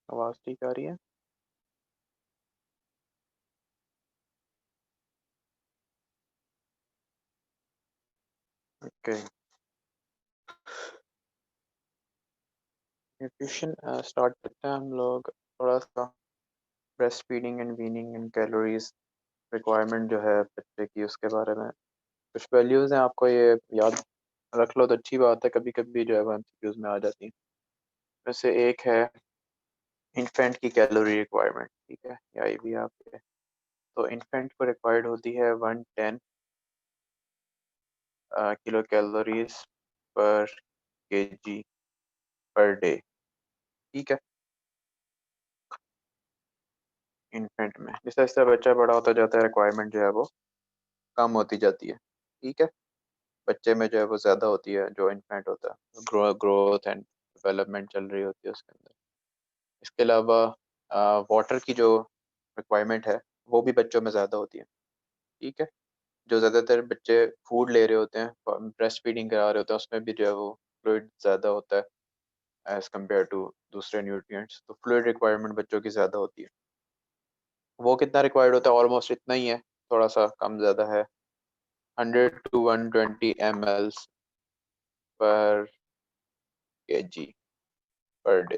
आवाज़ ठीक आ रही है? ओके। न्यूट्रिशन स्टार्ट करते हैं हम लोग थोड़ा सा। Breast feeding and weaning and calories requirement जो है बच्चे की, उसके बारे में कुछ वैल्यूज़ हैं, आपको ये याद रख लो तो अच्छी बात है। कभी कभी जो है वो एमसीक्यूज में आ जाती हैं। वैसे एक है इन्फेंट की कैलोरी रिक्वायरमेंट, ठीक है, या ये भी आपके। तो इन्फेंट को रिक्वायर्ड होती है 110 किलो कैलोरीज पर केजी पर डे, ठीक है। इन्फेंट में जैसे जैसे बच्चा बड़ा होता जाता है रिक्वायरमेंट जो है वो कम होती जाती है, ठीक है। बच्चे में जो है वो ज़्यादा होती है जो इन्फेंट होता है, ग्रोथ एंड डेवलपमेंट चल रही होती है उसके अंदर। इसके अलावा वाटर की जो रिक्वायरमेंट है वो भी बच्चों में ज़्यादा होती है, ठीक है। जो ज़्यादातर बच्चे फूड ले रहे होते हैं, ब्रेस्ट फीडिंग करा रहे होते हैं, उसमें भी जो है वो फ्लूइड ज़्यादा होता है एज़ कम्पेयर टू दूसरे न्यूट्रिएंट्स। तो फ्लूइड रिक्वायरमेंट बच्चों की ज़्यादा होती है। वो कितना रिक्वायर्ड होता है? ऑलमोस्ट इतना ही है, थोड़ा सा कम ज़्यादा है। 100 to 120 ml पर केजी पर डे,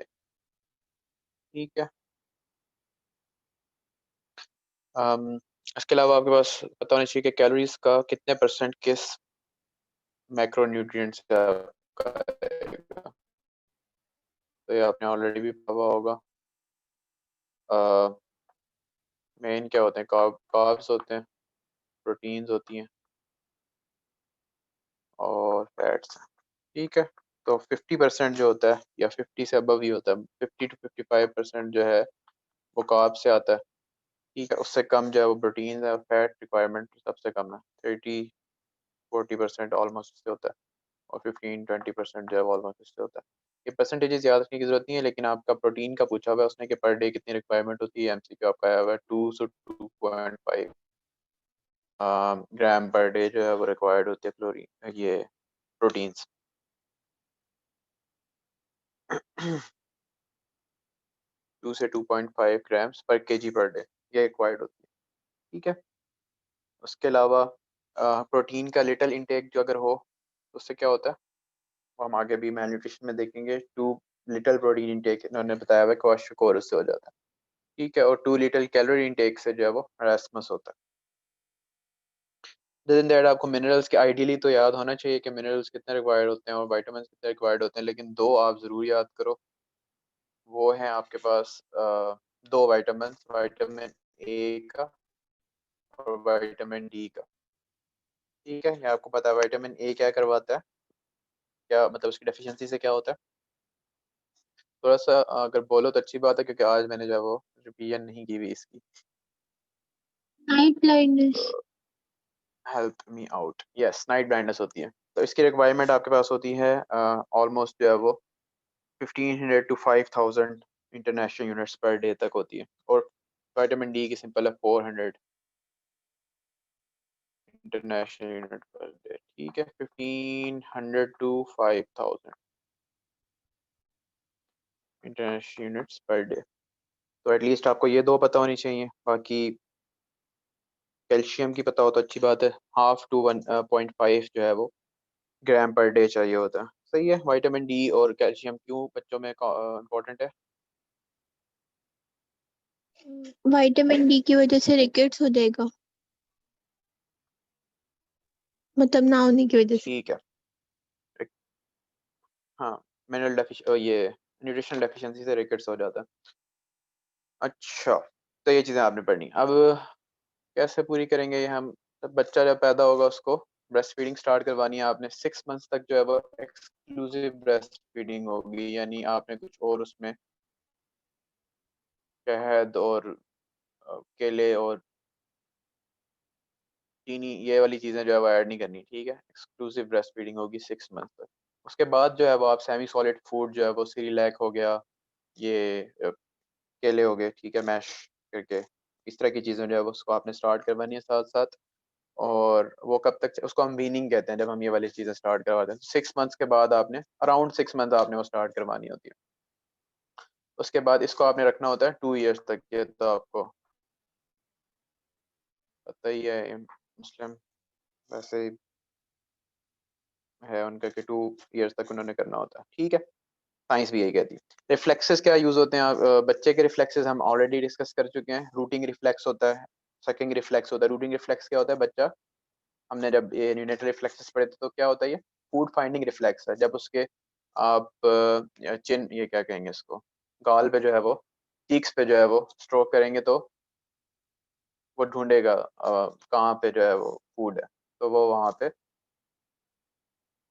ठीक है। अम, इसके अलावा आपके पास पता होना चाहिए कि कैलोरीज का कितने परसेंट किस मैक्रोन्यूट्रिएंट से आपका आएगा। तो ये आपने ऑलरेडी भी पढ़ा होगा। मेन क्या होते हैं? कार्ब्स होते हैं, प्रोटीन्स होती हैं और फैट्स हैं, ठीक है। तो 50% जो होता है या 50 से अबव ही होता है, 50 to 55% जो है वो कार्ब से आता है, ठीक है। उससे कम जो है वो प्रोटीन है, फैट रिक्वायरमेंट सबसे कम है। 30-40% ऑलमोस्ट इससे होता है और 15-20% जो है वो ऑलमोस्ट इससे होता है। ये परसेंटेजेस याद रखने की जरूरत नहीं है, लेकिन आपका प्रोटीन का पूछा हुआ है उसने कि पर डे कितनी रिक्वायरमेंट होती है। एमसीक्यू आपका आया हुआ है 2 से 2.5 ग्राम पर डे जो है वो रिक्वायर्ड होती है क्लोरीन, ये प्रोटीन्स। 2 से 2.5 ग्राम्स पर केजी पर डे ये रिक्वायर्ड होती है, ठीक है। उसके अलावा प्रोटीन का लिटिल इंटेक जो अगर हो तो उससे क्या होता है वो हम आगे भी मेल न्यूट्रिशन में देखेंगे। टू लिटिल प्रोटीन इंटेक इन्होंने बताया हुआ है क्वाशियोकोरस से हो जाता है, ठीक है। और 2 लिटिल कैलोरी इंटेक से जो है वो रास्मस होता है। दिन दैट आपको मिनरल्स के आइडियली तो याद होना चाहिए कि मिनरल्स कितने रिक्वायर्ड होते हैं और वाइटामिन कितने रिक्वायर्ड होते हैं, लेकिन दो आप ज़रूर याद करो। वो हैं आपके पास दो वाइटामिन, वाइटामिन ए का और विटामिन डी का, ठीक है। ये आपको पता है विटामिन ए क्या करवाता है, क्या मतलब उसकी डेफिशिएंसी से क्या होता है? थोड़ा सा अगर बोलो तो अच्छी बात है, क्योंकि आज मैंने जो है वो रिवीजन नहीं की हुई इसकी। Night blindness. Help me out, yes, night blindness होती है। तो इसकी रिक्वायरमेंट आपके पास होती है ऑलमोस्ट जो है वो 1500 to 5000 international units per day तक होती है। और विटामिन डी की सिंपल है 400 इंटरनेशनल यूनिट पर डे, ठीक है। 1500 to 5000 international units per day. तो एटलीस्ट आपको ये दो पता होनी चाहिए। बाकी कैल्शियम की पता हो तो अच्छी बात है। 1/2 to 1.5 जो है वो ग्राम पर डे चाहिए होता है, सही है। विटामिन डी और कैल्शियम क्यों बच्चों में इम्पोर्टेंट है? विटामिन डी की वजह से रिकेट्स हो जाएगा, मतलब ना होने की वजह से। ठीक है। एक- हाँ, मिनरल ये न्यूट्रिशनल डेफिशिएंसी से रिकेट्स हो जाता है। अच्छा, तो ये चीज़ें आपने पढ़नी। अब कैसे पूरी करेंगे ये हम? जब बच्चा जब पैदा होगा उसको ब्रेस्ट फीडिंग स्टार्ट करवानी है आपने। 6 मंथ्स तक जो है वो एक्सक्लूसिव ब्रेस्ट फीडिंग होगी, यानी आपने कुछ और उसमें शहद और केले और चीनी ये वाली चीज़ें जो है वो ऐड नहीं करनी, ठीक है। एक्सक्लूसिव ब्रेस्ट फीडिंग होगी 6 मंथ तक। उसके बाद जो है वो आप सेमी सॉलिड फूड जो है वो सीरिलैक हो गया, ये केले हो गए, ठीक है, मैश करके इस तरह की चीज़ें जो है वो उसको आपने स्टार्ट करवानी है साथ साथ। और वो कब तक? उसको हम वीनिंग कहते हैं, जब हम ये वाली चीज़ें स्टार्ट करवाते हैं। 6 मंथ्स के बाद आपने, अराउंड 6 मंथ आपने वो स्टार्ट करवानी होती है। उसके बाद इसको आपने रखना होता है 2 ईयर्स तक। ये तो आपको पता ही है, मुस्लिम वैसे ही है उनका कि 2 ईयर्स तक उन्होंने करना होता है। ठीक है, साइंस भी यही कहती है। रिफ्लेक्सेस क्या यूज होते हैं? बच्चे के रिफ्लेक्सेस हम ऑलरेडी डिस्कस कर चुके हैं। रूटिंग रिफ्लेक्स होता है, सकिंग रिफ्लेक्स होता है। रूटिंग रिफ्लेक्स क्या होता है? बच्चा, हमने जब ये यूनिटरी रिफ्लेक्सेस पढ़े थे तो क्या होता है? ये फूड फाइंडिंग रिफ्लेक्स है। जब उसके आप चिन, ये क्या कहेंगे इसको, गाल पे जो है वो, चीक्स पे जो है वो स्ट्रोक करेंगे तो वो ढूंढेगा कहाँ पे जो है वो फूड है, तो वो वहाँ पे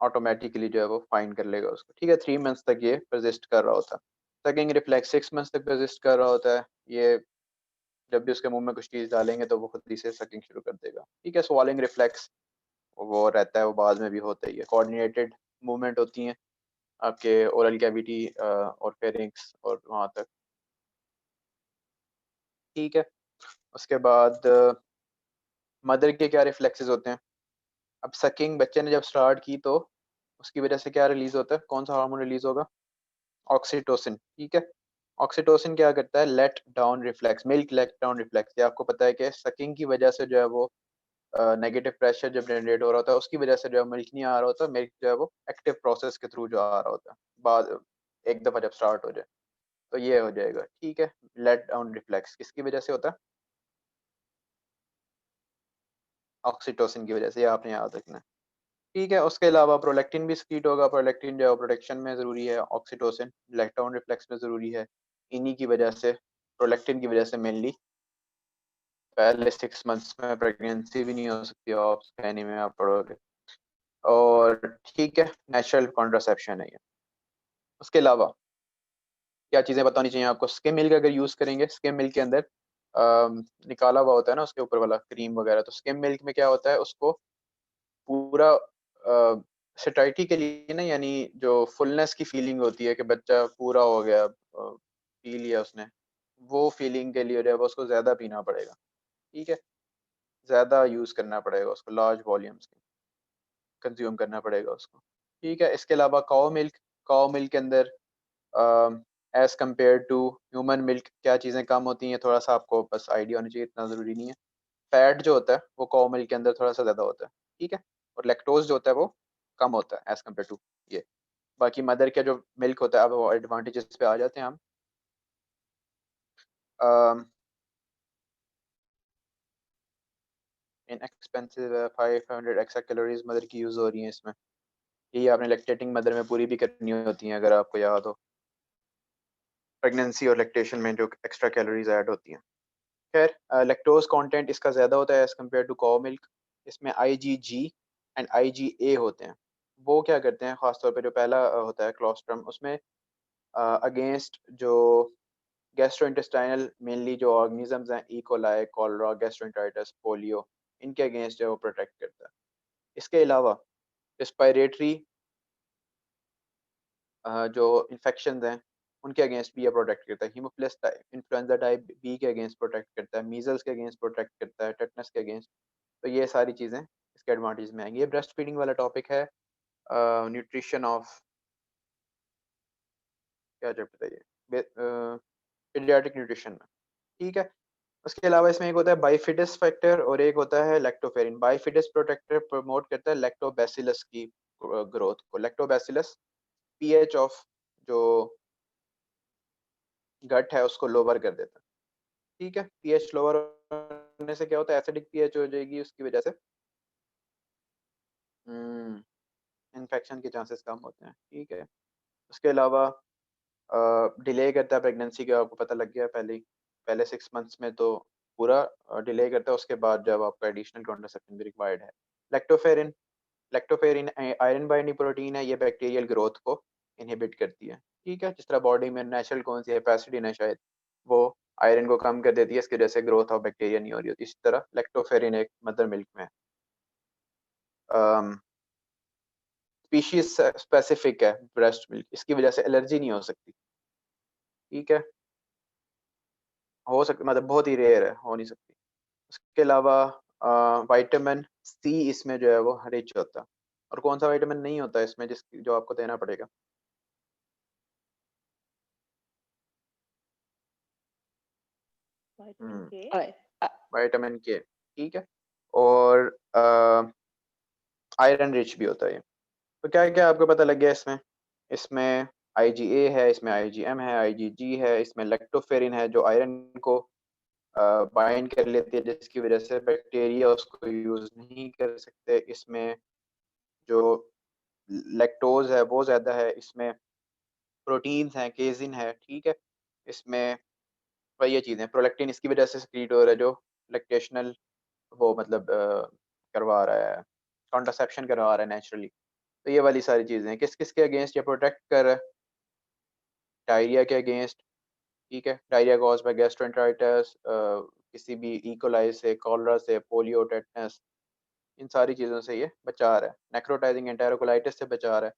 ऑटोमेटिकली जो है वो फाइंड कर लेगा उसको। ठीक है, 3 मंथ्स तक ये परसिस्ट कर रहा होता है। सकिंग रिफ्लेक्स 6 मंथ्स तक परसिस्ट कर रहा होता है। ये जब भी उसके मुंह में कुछ चीज डालेंगे तो वो खुद ही से सकिंग शुरू कर देगा। ठीक है, स्वॉलिंग रिफ्लेक्स वो रहता है, वो बाद में भी होता ही है। कोऑर्डिनेटेड मूवमेंट होती हैं आपके ओरल कैविटी और फेरिंक्स और वहाँ तक। ठीक है, उसके बाद मदर के क्या रिफ्लेक्सेस होते हैं? अब सकिंग बच्चे ने जब स्टार्ट की तो उसकी वजह से क्या रिलीज होता है? कौन सा हार्मोन रिलीज होगा? ऑक्सीटोसिन। ठीक है, ऑक्सीटोसिन क्या करता है? Let down reflex, milk let down reflex. ये आपको पता है कि सकिंग की वजह से जो है वो नेगेटिव प्रेशर जब जनरेट हो रहा होता है उसकी वजह से जो है मिल्क नहीं आ रहा होता। मिल्क जो है वो एक्टिव प्रोसेस के थ्रू जो आ रहा होता है बाद, एक दफा जब स्टार्ट हो जाए तो ये हो जाएगा। ठीक है, लेट डाउन रिफ्लेक्स किसकी वजह से होता है? ऑक्सीटोसिन की वजह से, ये आपने याद रखना है। ठीक है, उसके अलावा प्रोलेक्टिन भी स्कीट होगा। प्रोलेक्टिन जो है प्रोटेक्शन में ज़रूरी है। ऑक्सीटोसिन लेट डाउन रिफ्लेक्स में ज़रूरी है। इन्हीं की वजह से, प्रोलेक्टिन की वजह से मेनली पहले 6 मंथ्स में प्रेगनेंसी भी नहीं हो सकती, आप कहने में आप पढ़ोगे। और ठीक है, नेचुरल कॉन्ट्रासेप्शन है ये। उसके अलावा क्या चीज़ें बतानी चाहिए आपको? स्किम मिल्क अगर यूज़ करेंगे, स्किम मिल्क के अंदर निकाला हुआ होता है ना उसके ऊपर वाला क्रीम वगैरह, तो स्किम मिल्क में क्या होता है? उसको पूरा सटाइटी के लिए ना, यानी जो फुलनेस की फीलिंग होती है कि बच्चा पूरा हो गया, पी लिया उसने, वो फीलिंग के लिए जो है वो उसको ज़्यादा पीना पड़ेगा। ठीक है, ज़्यादा यूज़ करना पड़ेगा उसको, लार्ज वॉल्यूम्स कंज्यूम करना पड़ेगा उसको। ठीक है, इसके अलावा काओ मिल्क के अंदर as compare to human milk क्या चीज़ें कम होती हैं? थोड़ा सा आपको बस आइडिया होना चाहिए, इतना ज़रूरी नहीं है। फैट जो होता है वो काओ मिल्क के अंदर थोड़ा सा ज़्यादा होता है। ठीक है, और लैक्टोज जो होता है वो कम होता है एज कम्पेयर टू ये। बाकी मदर का जो मिल्क होता है, अब वो एडवांटेजेस पे आ जाते हैं हम। इनएक्सपेंसिव 500 एक्स्ट्रा कैलोरीज मदर की यूज़ हो रही हैं इसमें। यही आपने लैक्टेटिंग मदर में पूरी भी करनी होती हैं, अगर आपको याद हो, प्रेगनेंसी और लैक्टेशन में जो एक्स्ट्रा कैलोरीज ऐड होती हैं। खैर, लैक्टोज कंटेंट इसका ज़्यादा होता है as compare to cow milk. इसमें IgG एंड IgA होते हैं। वो क्या करते हैं, ख़ासतौर पे जो पहला होता है क्लोस्ट्रम, उसमें अगेंस्ट जो गैस्ट्रोइंटेस्टाइनल मेनली जो ऑर्गेनिजम्स हैं, इकोलाई, कॉलरा, गैस्ट्रोइंटाइटिस, पोलियो, इनके अगेंस्ट जो है वो प्रोटेक्ट करता है। इसके अलावा रिस्पायरेटरी जो इन्फेक्शन हैं उनके अगेंस्ट भी ये प्रोटेक्ट करता है। हीमोफिलस इन्फ्लुएंजा टाइप बी के अगेंस्ट प्रोटेक्ट करता है, मीजल्स के अगेंस्ट प्रोटेक्ट करता है, टेटनस के अगेंस्ट। तो ये सारी चीज़ें इसके एडवांटेज में आएंगी। ये ब्रेस्ट फीडिंग वाला टॉपिक है, न्यूट्रिशन ऑफ क्या चैप्टर है ये, पीडियाट्रिक न्यूट्रिशन में। ठीक है, उसके अलावा इसमें एक होता है बाइफिडस फैक्टर और एक होता है लैक्टोफेरिन। बाइफिडस प्रोटेक्टर प्रमोट करता है लैक्टोबैसिलस की ग्रोथ को। लैक्टोबैसिलस पीएच ऑफ जो गट है उसको लोअर कर देता है। ठीक है, पीएच लोअर होने से क्या होता है? एसिडिक पीएच हो जाएगी, उसकी वजह से इन्फेक्शन के चांसेस कम होते हैं। ठीक है, उसके अलावा डिले करता है प्रेगनेंसी का, आपको पता लग गया पहले ही। पहले 6 मंथ्स में तो पूरा डिले करता है, उसके बाद जब आपका एडिशनल कॉन्ट्रासेप्शन भी रिक्वायर्ड है। Lactoferrin, lactoferrin iron binding protein है, ये बैक्टीरियल ग्रोथ को इनहिबिट करती है। ठीक है, जिस तरह बॉडी में नेचुरल कौन सी एपेसिडिन है शायद, वो आयरन को कम कर देती है, इसकी वजह से ग्रोथ ऑफ बैक्टीरिया नहीं हो रही होती। इसी तरह लैक्टोफेरिन एक मदर मिल्क में स्पीशीज स्पेसिफिक है ब्रेस्ट मिल्क, इसकी वजह से एलर्जी नहीं हो सकती। ठीक है, हो सकती मतलब बहुत ही रेयर है, हो नहीं सकती। उसके अलावा विटामिन सी इसमें जो है वो रिच होता है। और कौन सा विटामिन नहीं होता इसमें, जिस जो आपको देना पड़ेगा? विटामिन के विटामिन के, ठीक है। और आयरन रिच भी होता है ये। तो क्या क्या आपको पता लग गया इसमें? इसमें IgA है, इसमें IgM है, IgG है, इसमें लैक्टोफेरिन है जो आयरन को बाइंड कर लेती है, जिसकी वजह से बैक्टीरिया उसको यूज नहीं कर सकते। इसमें जो लैक्टोज है वो ज़्यादा है, इसमें प्रोटीन्स हैं, केजिन है, ठीक है। इसमें वही ये चीज़ें, प्रोलैक्टिन इसकी वजह से सक्रीट हो रहा है जो लैक्टेशनल वो मतलब करवा रहा है, कॉन्ट्रासेप्शन करवा रहा है नेचुरली। तो ये वाली सारी चीज़ें किस किस के अगेंस्ट ये प्रोटेक्ट कर रहा है? डायरिया के अगेंस्ट, ठीक है। डायरिया कॉज बाय गैस्ट्रोएंटेराइटिस, किसी भी इकोलाई से, कॉलरा से, पोलियो, टेटनस, इन सारी चीज़ों से ये बचा रहा है। नेक्रोटाइजिंग एंटेरोकोलाइटिस से बचा रहा है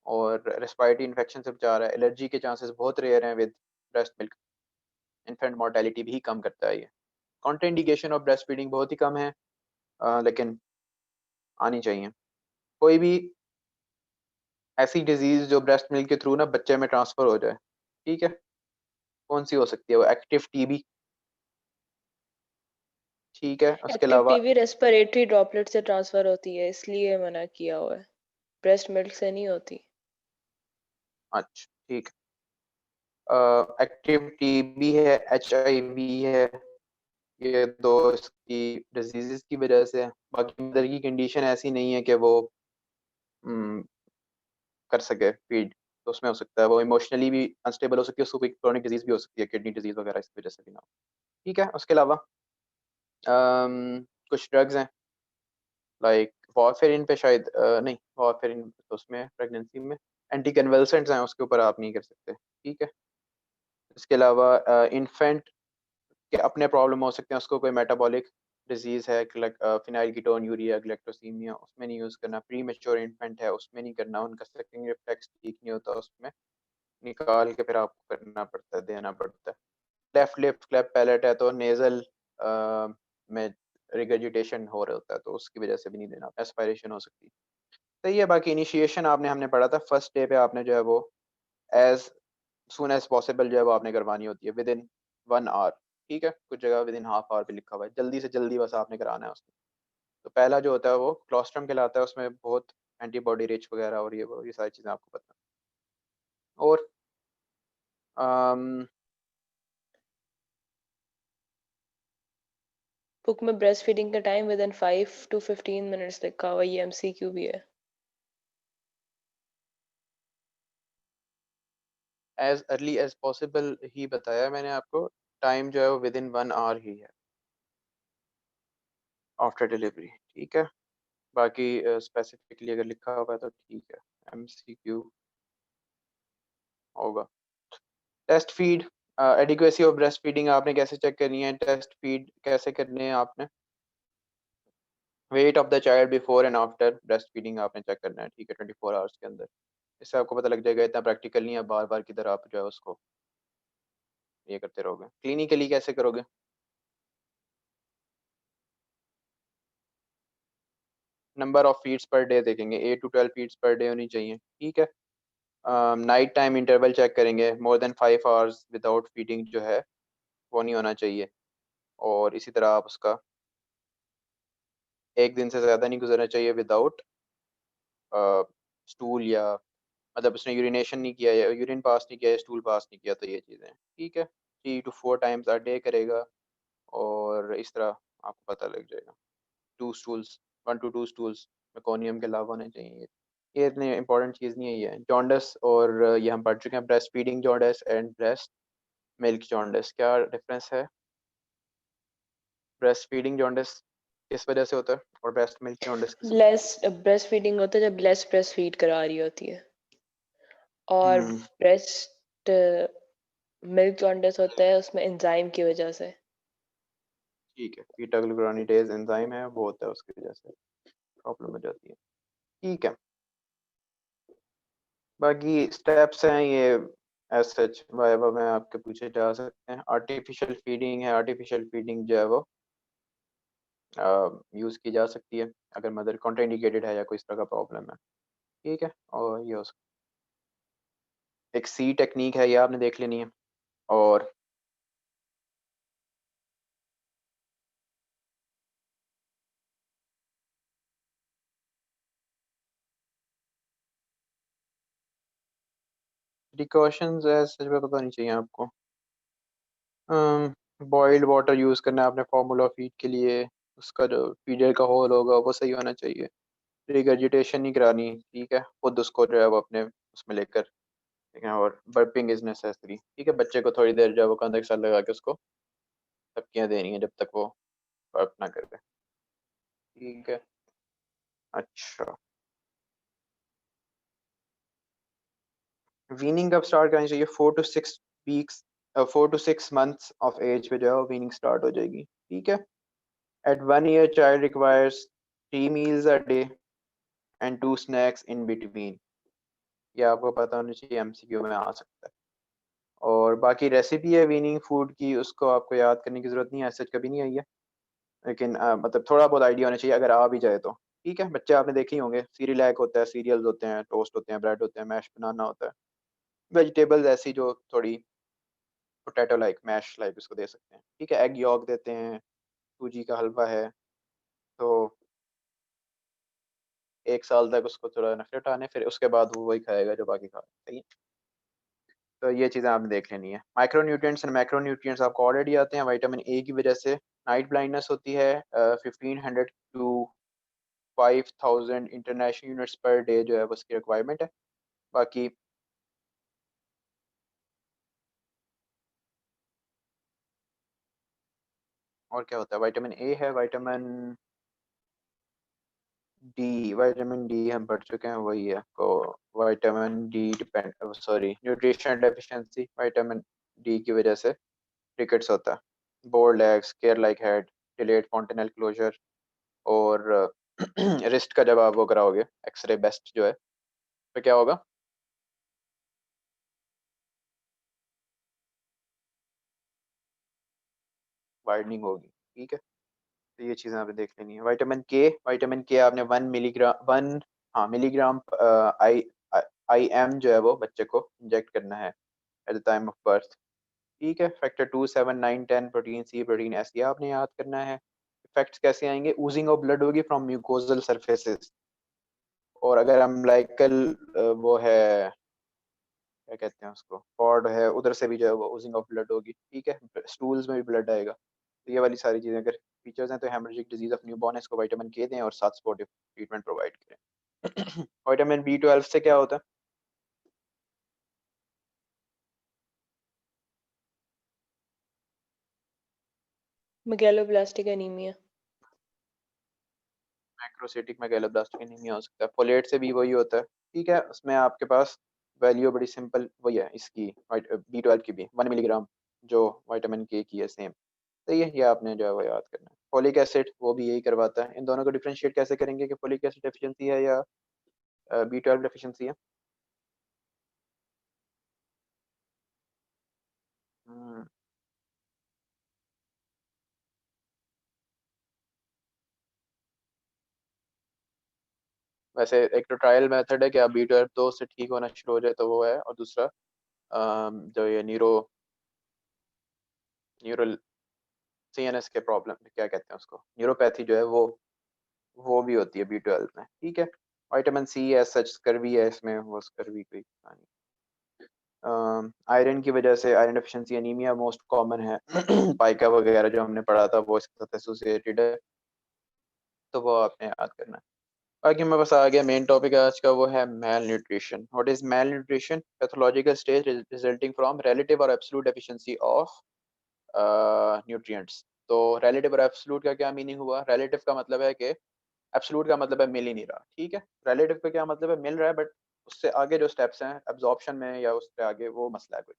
और रेस्पिरेटरी इन्फेक्शन से बचा रहा है। एलर्जी के चांसेस बहुत रेयर हैं with breast milk. Infant mortality भी कम करता है ये। कॉन्ट्राइंडिकेशन ऑफ ब्रेस्ट फीडिंग बहुत ही कम है, लेकिन आनी चाहिए। कोई भी ऐसी डिजीज जो ब्रेस्ट मिल्क के थ्रू ना बच्चे में ट्रांसफर हो जाए, ठीक है, कौन सी हो सकती है? वो एक्टिव टीबी, ठीक है। उसके एक्टिव अलावा टीबी रेस्पिरेटरी ड्रॉपलेट से ट्रांसफर होती है, इसलिए मना किया हुआ है, ब्रेस्ट मिल्क से नहीं होती। अच्छा, ठीक है। एक्टिव टीबी है, HIV है, ये दो इसकी डिजीजेस की वजह से है। बाकी मदर की कंडीशन ऐसी नहीं है कि वो कर सके फीड, तो उसमें हो सकता है वो इमोशनली भी अनस्टेबल हो सकती है, उसको कोई क्रोनिक डिजीज भी हो सकती है, किडनी डिजीज वगैरह इसकी वजह से भी ना हो, ठीक है। उसके अलावा कुछ ड्रग्स हैं लाइक वॉरफेरिन पे शायद नहीं, वॉरफेरिन तो उसमें प्रेगनेंसी में एंटी कन्वल्सेंट्स हैं, उसके ऊपर आप नहीं कर सकते, ठीक है। इसके अलावा इन्फेंट के अपने प्रॉब्लम हो सकते हैं, उसको कोई मेटाबॉलिक डिजीज है, फिनाइल कीटोन यूरिया, ग्लैक्टोसीमिया, उसमें नहीं यूज़ करना। प्री मेच्योर इन्फेंट है, उसमें नहीं करना, उनका सेकंडरी रिफ्लेक्स ठीक नहीं होता, उसमें निकाल के फिर आपको करना पड़ता है, देना पड़ता है। लेफ्ट लिप क्लेफ्ट पैलेट है तो नेजल में रिगर्जिटेशन हो रहा होता है, तो उसकी वजह से भी नहीं देना, एस्पायरेशन हो सकती है। सही है। बाकी इनिशिएशन आपने हमने पढ़ा था, फर्स्ट डे पे आपने जो है वो एज सून एज पॉसिबल जो है वो आपने करवानी होती है, विद इन 1 आवर, ठीक है। कुछ जगह विद इन हाफ आवर भी लिखा हुआ है, जल्दी से जल्दी बस आपने कराना है उसको। तो पहला जो होता है वो क्लोस्ट्रम कहलाता है, उसमें बहुत एंटीबॉडी रिच वगैरह और ये सारी चीज़ें आपको पता है। और बुक में ब्रेस्ट फीडिंग का time with in 5 to 15 minutes लिखा हुआ, ये MCQ भी है। एज अर्ली एज पॉसिबल ही बताया मैंने आपको, टाइम जो है वो विद इन 1 आवर ही है आफ्टर डिलीवरी, ठीक है। बाकी स्पेसिफिकली अगर लिखा हुआ है तो ठीक है, MCQ होगा। Test feed, adequacy of breast feeding आपने कैसे चेक करनी है? टेस्ट फीड कैसे करने हैं आपने? Weight of the child before and after breast feeding आपने चेक करना है, ठीक है, 24 आवर्स के अंदर। इससे आपको पता लग जाएगा, इतना प्रैक्टिकल नहीं है, बार बार किधर आप जो है उसको ये करते रहोगे। क्लिनिकली कैसे करोगे? Number of feeds per day देखेंगे, 8 to 12 फीड्स पर डे होनी चाहिए, ठीक है। नाइट टाइम इंटरवल चेक करेंगे, more than 5 hours without feeding जो है वो नहीं होना चाहिए। और इसी तरह आप उसका एक दिन से ज़्यादा नहीं गुजरना चाहिए विदाउट स्टूल, या मतलब उसने यूरिनेशन नहीं किया या यूरिन पास नहीं किया या स्टूल पास नहीं किया, तो ये चीज़ें, ठीक है। 3 to 4 टाइम्स अ डे करेगा और इस तरह आपको पता लग जाएगा। 2 स्टूल्स, 1 to 2 स्टूल्स मेकोनियम के अलावा होने चाहिए। ये इतनी इंपॉर्टेंट चीज़ नहीं है ये। जॉन्डस और ये हम पढ़ चुके हैं, breast feeding jaundice and breast milk jaundice, क्या डिफरेंस है? ब्रेस्ट फीडिंग जॉन्डिस किस वजह से होता है और ब्रेस्ट मिल्क जॉन्डिस किस वजह लेस ब्रेस्ट फीडिंग होता है जब लेस ब्रेस्ट फीड करा रही होती है, और से? ब्रेस्ट मिल्क जॉन्डिस होता है उसमें एंजाइम की वजह से। ठीक है, बीटा ग्लूकुरोनीडेज एंजाइम है वो होता है, उसकी वजह से प्रॉब्लम हो जाती है, ठीक है। बाकी स्टेप्स हैं ये एज सच वाइवा में आपके पूछे जा सकते हैं। आर्टिफिशियल फीडिंग है, आर्टिफिशियल फीडिंग जो है वो यूज़ की जा सकती है अगर मदर कॉन्ट्राइंडिकेटेड है या कोई इस तरह का प्रॉब्लम है, ठीक है। और ये हो सकता है। एक C टेक्निक है, ये आपने देख लेनी है। और प्रिकॉशंस सच में पता नहीं चाहिए आपको। बॉइल्ड वाटर यूज़ करना है आपने फार्मूला फीड के लिए, उसका जो फीडर का होल होगा वो सही होना चाहिए। रिगर्जिटेशन नहीं करानी, ठीक है, खुद उसको जो है वो अपने उसमें लेकर, ठीक है, और बर्पिंग इज़ नेसेसरी, ठीक है। बच्चे को थोड़ी देर जो है वो कंधे के साथ लगा के उसको थपकियाँ देनी है जब तक वो बर्प ना करे, ठीक है। अच्छा, वीनिंग कब स्टार्ट करनी चाहिए? 4 to 6 weeks, 4 to 6 months of age पे जो है वो वीनिंग स्टार्ट हो जाएगी, ठीक है। At 1 year child requires 3 meals a day and 2 snacks in between। ये आपको पता होना चाहिए, एमसीक्यू में आ सकता है। और बाकी रेसिपी है वीनिंग फूड की, उसको आपको याद करने की जरूरत नहीं है, ऐसे कभी नहीं आई है, लेकिन मतलब थोड़ा बहुत आइडिया होना चाहिए अगर आ भी जाए तो, ठीक है। बच्चे आपने देखे ही होंगे, सीरियलैक होता है, सीरियल्स होते हैं, टोस्ट होते हैं, ब्रेड होते हैं, मैश बनाना होता है, वेजिटेबल्स ऐसी जो थोड़ी पोटैटो लाइक, मैश लाइक, उसको दे सकते हैं, ठीक है। एग यॉक देते हैं, सूजी का हलवा है, तो 1 साल तक उसको थोड़ा नफरत आने, फिर उसके बाद वो वही खाएगा जो बाकी खा, सही है। तो ये चीज़ें आपने देख लेनी है। माइक्रोन्यूट्रिएंट्स एंड मैक्रोन्यूट्रिएंट्स आपको ऑलरेडी आते हैं। विटामिन ए की वजह से नाइट ब्लाइंडनेस होती है, 1500 to 5000 international units per day जो है वो उसकी रिक्वायरमेंट है। बाकी और क्या होता है, विटामिन ए है, विटामिन डी हम पढ़ चुके हैं, वही है को vitamin D depend, sorry, nutrition deficiency vitamin D की वजह से रिकेट्स होता है, bowed legs, care like head, delayed fontanelle closure, और रिस्ट का जब आप वो कराओगे एक्सरे बेस्ट जो है, तो क्या होगा, वाइडनिंग होगी, ठीक है। तो ये चीज़ें आपने देख लेनी है। विटामिन के आपने 1 मिलीग्राम, हाँ मिलीग्राम आई आई एम जो है वो बच्चे को इंजेक्ट करना है at the time of birth, ठीक है। Factor 2, 7, 9, 10 protein C, protein S, ये आपने याद करना है। इफेक्ट्स कैसे आएंगे, ऊजिंग ऑफ ब्लड होगी फ्रॉम म्यूकोजल सरफेसेस, और अगर अम्बिलिकल वो है, क्या कहते हैं उसको, कॉर्ड है, उधर से भी जो है वो ऊजिंग ऑफ ब्लड होगी, ठीक है। स्टूल्स में भी ब्लड आएगा। तो ये वाली सारी चीज़ें अगर फीचर्स हैं तो हेमरेजिक डिजीज ऑफ न्यूबॉर्न, इसको विटामिन के दें और साथ सपोर्टिव ट्रीटमेंट प्रोवाइड करें। विटामिन बी 12 से क्या होता है, megaloblastic anaemia. Macrocytic megaloblastic anaemia हो सकता है। फोलेट से भी वही होता है, ठीक है। उसमें आपके पास वैल्यू बड़ी सिंपल वही है इसकी, बी 12 की भी 1 मिलीग्राम, जो विटामिन के की है सेम। तो ये आपने जो है वो याद करना है। फोलिक एसिड वो भी यही करवाता है। इन दोनों को डिफ्रेंशिएट कैसे करेंगे कि फोलिक एसिड डेफिशिएंसी है या बी 12 डेफिशिएंसी है। हम्म, वैसे एक तो ट्रायल मेथड है कि आप बी 12 दो से ठीक होना शुरू हो जाए तो वो है, और दूसरा जो ये न्यूरल सीएनएस के प्रॉब्लम, क्या कहते हैं उसको, न्यूरोपैथी जो है वो भी होती है बी 12 में, ठीक है। Vitamin C as such scurvy है इसमें, वो स्कर्वी कोई कहानी। आयरन की वजह से iron deficiency anaemia most common है। पाइका वगैरह जो हमने पढ़ा था वो इसके साथ एसोसिएटेड है, तो वो आपने याद करना है। बाकी मैं बस आ गया मेन टॉपिक आज का, वो है mail nutrition. What is male nutrition? Pathological stage resulting from relative और एब्सोल्यूट डेफिशिएंसी ऑफ न्यूट्रिएंट्स। तो रिलेटिव और एब्सोल्यूट का क्या मीनिंग हुआ? रिलेटिव का मतलब है कि, एब्सोल्यूट का मतलब है मिल ही नहीं रहा, ठीक है। रिलेटिव का क्या मतलब है, मिल रहा है बट उससे आगे जो स्टेप्स हैं एब्जॉर्प्शन में या उससे आगे, वो मसला है कोई।